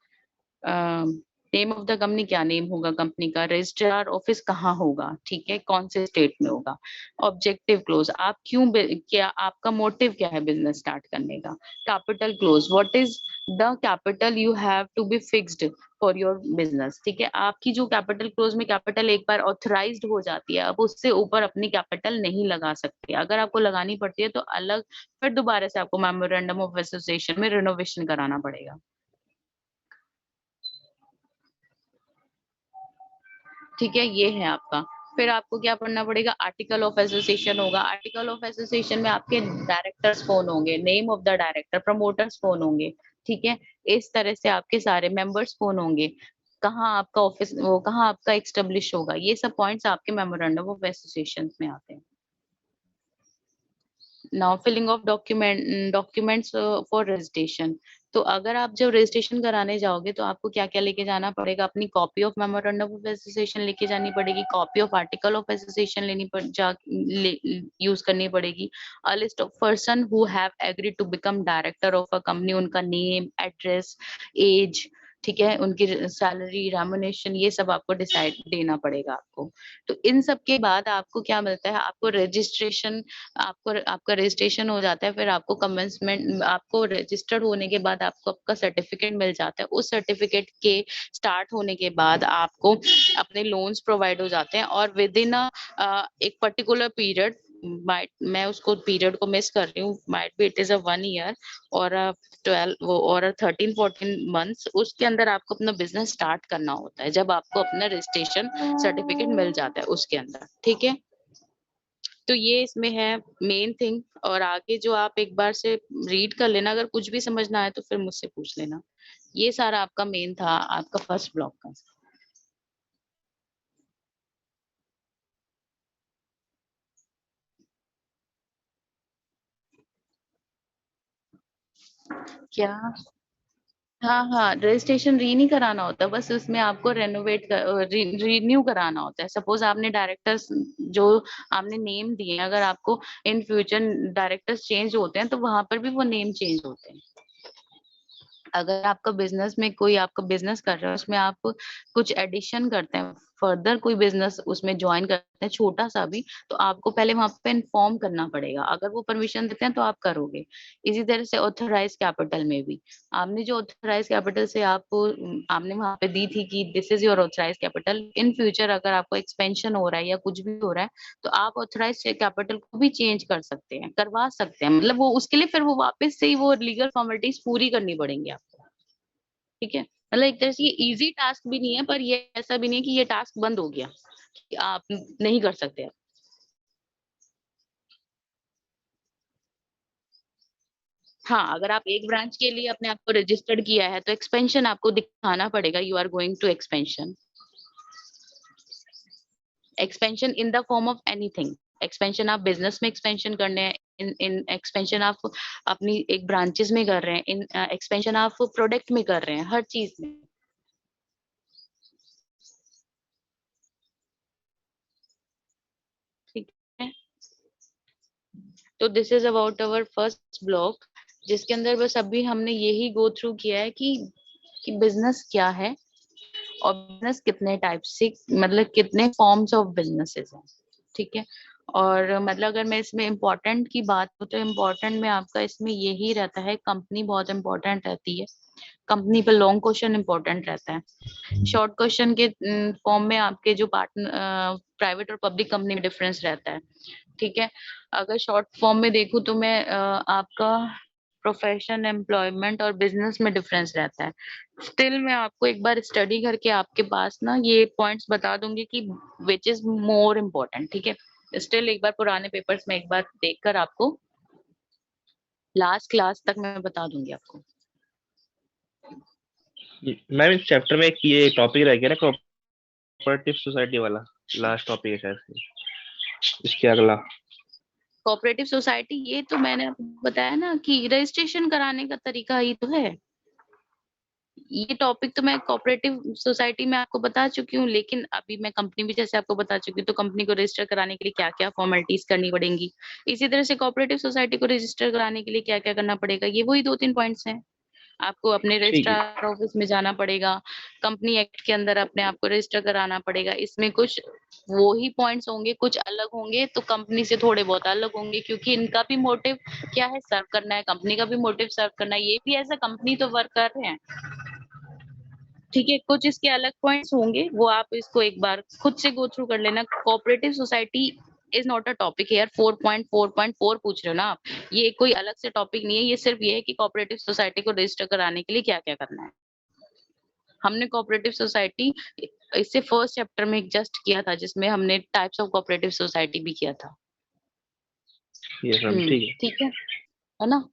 नेम ऑफ द कंपनी, क्या नेम होगा कंपनी का, रजिस्ट्रार ऑफिस कहाँ होगा, ठीक है, कौन से स्टेट में होगा। ऑब्जेक्टिव क्लोज, आप क्यों, क्या आपका मोटिव क्या है बिजनेस स्टार्ट करने का। Capital clause, what is the capital you have to be fixed for your business, ठीक है। आपकी जो कैपिटल क्लोज में कैपिटल एक बार ऑथराइज्ड हो जाती है, अब उससे ऊपर अपनी कैपिटल नहीं लगा सकते। अगर आपको लगानी पड़ती है तो अलग फिर दोबारा से आपको मेमोरेंडम ऑफ एसोसिएशन में रिनोवेशन कराना पड़ेगा, ठीक है। ये है आपका। फिर आपको क्या पढ़ना पड़ेगा, आर्टिकल ऑफ एसोसिएशन होगा। आर्टिकल ऑफ एसोसिएशन में आपके डायरेक्टर्स कौन होंगे, name of the director, promoters कौन होंगे, ठीक है। इस तरह से आपके सारे मेंबर्स कौन होंगे, कहाँ आपका ऑफिस, वो कहाँ आपका एस्टेब्लिश होगा, ये सब पॉइंट्स आपके मेमोरेंडम ऑफ एसोसिएशन में आते हैं। Now filling of documents for registration. तो अगर आप जब रजिस्ट्रेशन कराने जाओगे तो आपको क्या क्या लेके जाना पड़ेगा, अपनी copy of memorandum of association लेके जानी पड़ेगी, copy of article of association use करनी पड़ेगी। A list of person who have agreed to become director of a company, उनका नेम, एड्रेस, एज, ठीक है, उनकी सैलरी, रेम्युनरेशन, ये सब आपको डिसाइड देना पड़ेगा आपको। तो इन सब के बाद आपको क्या मिलता है, आपको रजिस्ट्रेशन, आपका रजिस्ट्रेशन हो जाता है। फिर आपको कमेंसमेंट, आपको रजिस्टर्ड होने के बाद आपको आपका सर्टिफिकेट मिल जाता है। उस सर्टिफिकेट के स्टार्ट होने के बाद आपको अपने लोन्स प्रोवाइड हो जाते हैं, और विद इन एक पर्टिकुलर पीरियड, मैं उसको पीरियड को मिस कर रही हूँ, might be it is a 1 year और 12 और 13-14 मंथ्स, उसके अंदर आपको अपना बिजनेस स्टार्ट करना होता है, जब आपको अपना रजिस्ट्रेशन सर्टिफिकेट मिल जाता है उसके अंदर, ठीक है। तो ये इसमें है मेन थिंग। और आगे जो आप एक बार से रीड कर लेना, अगर कुछ भी समझना है तो फिर मुझसे पूछ लेना। ये सारा आपका मेन था आपका फर्स्ट ब्लॉक का। क्या, हाँ हाँ, रजिस्ट्रेशन री नहीं कराना होता, बस उसमें आपको रेनोवेट रिन्यू कराना होता है। सपोज आपने डायरेक्टर्स जो आपने नेम दिए, अगर आपको इन फ्यूचर डायरेक्टर्स चेंज होते हैं तो वहां पर भी वो नेम चेंज होते हैं। अगर आपका बिजनेस में कोई आपका बिजनेस कर रहा है, उसमें आप कुछ एडिशन करते हैं, फर्दर कोई बिजनेस उसमें ज्वाइन करते हैं छोटा सा भी, तो आपको पहले वहां पे इन्फॉर्म करना पड़ेगा। अगर वो परमिशन देते हैं तो आप करोगे। इसी तरह से ऑथराइज कैपिटल में भी आपने जो ऑथराइज कैपिटल से आपने वहां पे दी थी कि this is your authorise capital, in future अगर आपको एक्सपेंशन हो रहा है या कुछ भी हो रहा है तो आप ऑथराइज कैपिटल को भी चेंज कर सकते हैं, करवा सकते हैं। मतलब वो उसके लिए फिर वो वापस से ही वो लीगल फॉर्मेलिटीज पूरी करनी पड़ेंगी आपको, ठीक है। मतलब एक तरह से ये इजी टास्क भी नहीं है, पर ये ऐसा भी नहीं है कि ये टास्क बंद हो गया कि आप नहीं कर सकते। हाँ, अगर आप एक ब्रांच के लिए अपने आप को रजिस्टर्ड किया है तो एक्सपेंशन आपको दिखाना पड़ेगा, you are going to expansion. Expansion in the form of anything. Expansion आप बिजनेस में एक्सपेंशन करने हैं, इन एक्सपेंशन आप अपनी एक ब्रांचेस में कर रहे हैं, इन एक्सपेंशन आप प्रोडक्ट में कर रहे हैं, हर चीज में। ठीक है, तो this is about our first block, जिसके अंदर बस अभी हमने यही गो थ्रू किया है कि बिजनेस क्या है और बिजनेस कितने टाइप से, मतलब कितने फॉर्म्स ऑफ बिजनेसेस हैं, ठीक है। और मतलब अगर मैं इसमें इम्पोर्टेंट की बात हो तो इम्पोर्टेंट में आपका इसमें यही रहता है, कंपनी बहुत इम्पोर्टेंट रहती है। कंपनी पे लॉन्ग क्वेश्चन इम्पोर्टेंट रहता है। शॉर्ट क्वेश्चन के फॉर्म में आपके जो पार्टनर प्राइवेट और पब्लिक कंपनी में डिफरेंस रहता है, ठीक है। अगर शॉर्ट फॉर्म में देखूं तो मैं आपका प्रोफेशन, एम्प्लॉयमेंट और बिजनेस में डिफरेंस रहता है। स्टिल मैं आपको एक बार स्टडी करके आपके पास ना ये पॉइंट्स बता दूंगी कि विच इज मोर इम्पोर्टेंट, ठीक है। स्टिल एक बार पुराने पेपर्स में एक बार देखकर आपको लास्ट क्लास तक मैं बता दूंगी आपको। मैम इस चैप्टर में एक ये टॉपिक रह गया ना, कोऑपरेटिव सोसाइटी वाला, लास्ट टॉपिक है शायद से इसके अगला। कोऑपरेटिव सोसाइटी, ये तो मैंने आपको बताया ना कि रजिस्ट्रेशन कराने का तरीका ही तो है। ये टॉपिक तो मैं कोऑपरेटिव सोसाइटी में आपको बता चुकी हूँ, लेकिन अभी मैं कंपनी भी जैसे आपको बता चुकी हूँ, तो कंपनी को रजिस्टर कराने के लिए क्या क्या फॉर्मेलिटीज करनी पड़ेंगी, इसी तरह से कोऑपरेटिव सोसाइटी को रजिस्टर कराने के लिए क्या क्या करना पड़ेगा, ये वही 2-3 पॉइंट्स हैं। आपको अपने ठीक है। रजिस्ट्रार ऑफिस में जाना पड़ेगा, कंपनी एक्ट के अंदर अपने आप को रजिस्टर कराना पड़ेगा। इसमें कुछ वो ही पॉइंट्स होंगे, कुछ अलग होंगे, तो कंपनी से थोड़े बहुत अलग होंगे, क्योंकि इनका भी मोटिव क्या है, सर्व करना है, कंपनी का भी मोटिव सर्व करना है। ये भी एज अ कंपनी तो वर्क कर रहे हैं, ठीक है। कुछ इसके अलग पॉइंट्स होंगे, वो आप इसको एक बार खुद से गो थ्रू कर लेना। Cooperative society is not a topic here. 4.4.4 पूछ रहे हो ना आप, ये कोई अलग से टॉपिक नहीं है। ये सिर्फ ये है कि कोऑपरेटिव सोसाइटी को रजिस्टर कराने के लिए क्या क्या करना है। हमने कोऑपरेटिव सोसाइटी इससे फर्स्ट चैप्टर में जस्ट किया था, जिसमें हमने टाइप्स ऑफ कोऑपरेटिव सोसाइटी भी किया था। यस मैम, ठीक है। ठीक है ना।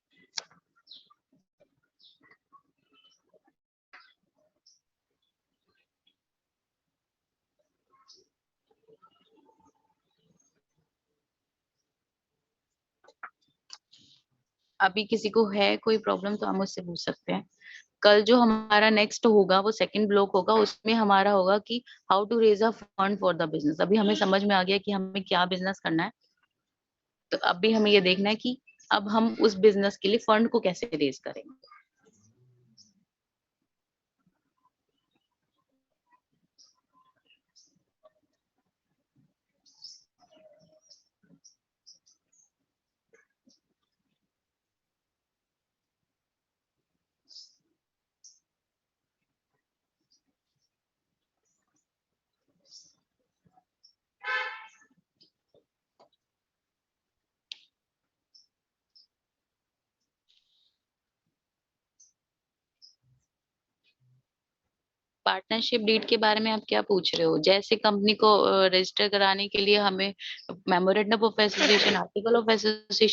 अभी किसी को है कोई प्रॉब्लम तो आप मुझसे पूछ सकते हैं। कल जो हमारा नेक्स्ट होगा वो सेकंड ब्लॉक होगा, उसमें हमारा होगा कि how to raise a fund for the business. अभी हमें समझ में आ गया कि हमें क्या बिजनेस करना है, तो अभी हमें ये देखना है कि अब हम उस बिजनेस के लिए फंड को कैसे रेज करेंगे। पार्टनरशिप डीड के बारे में आप क्या पूछ रहे हो? जैसे कंपनी को रजिस्टर कराने के लिए हमें memorandum of association, article of association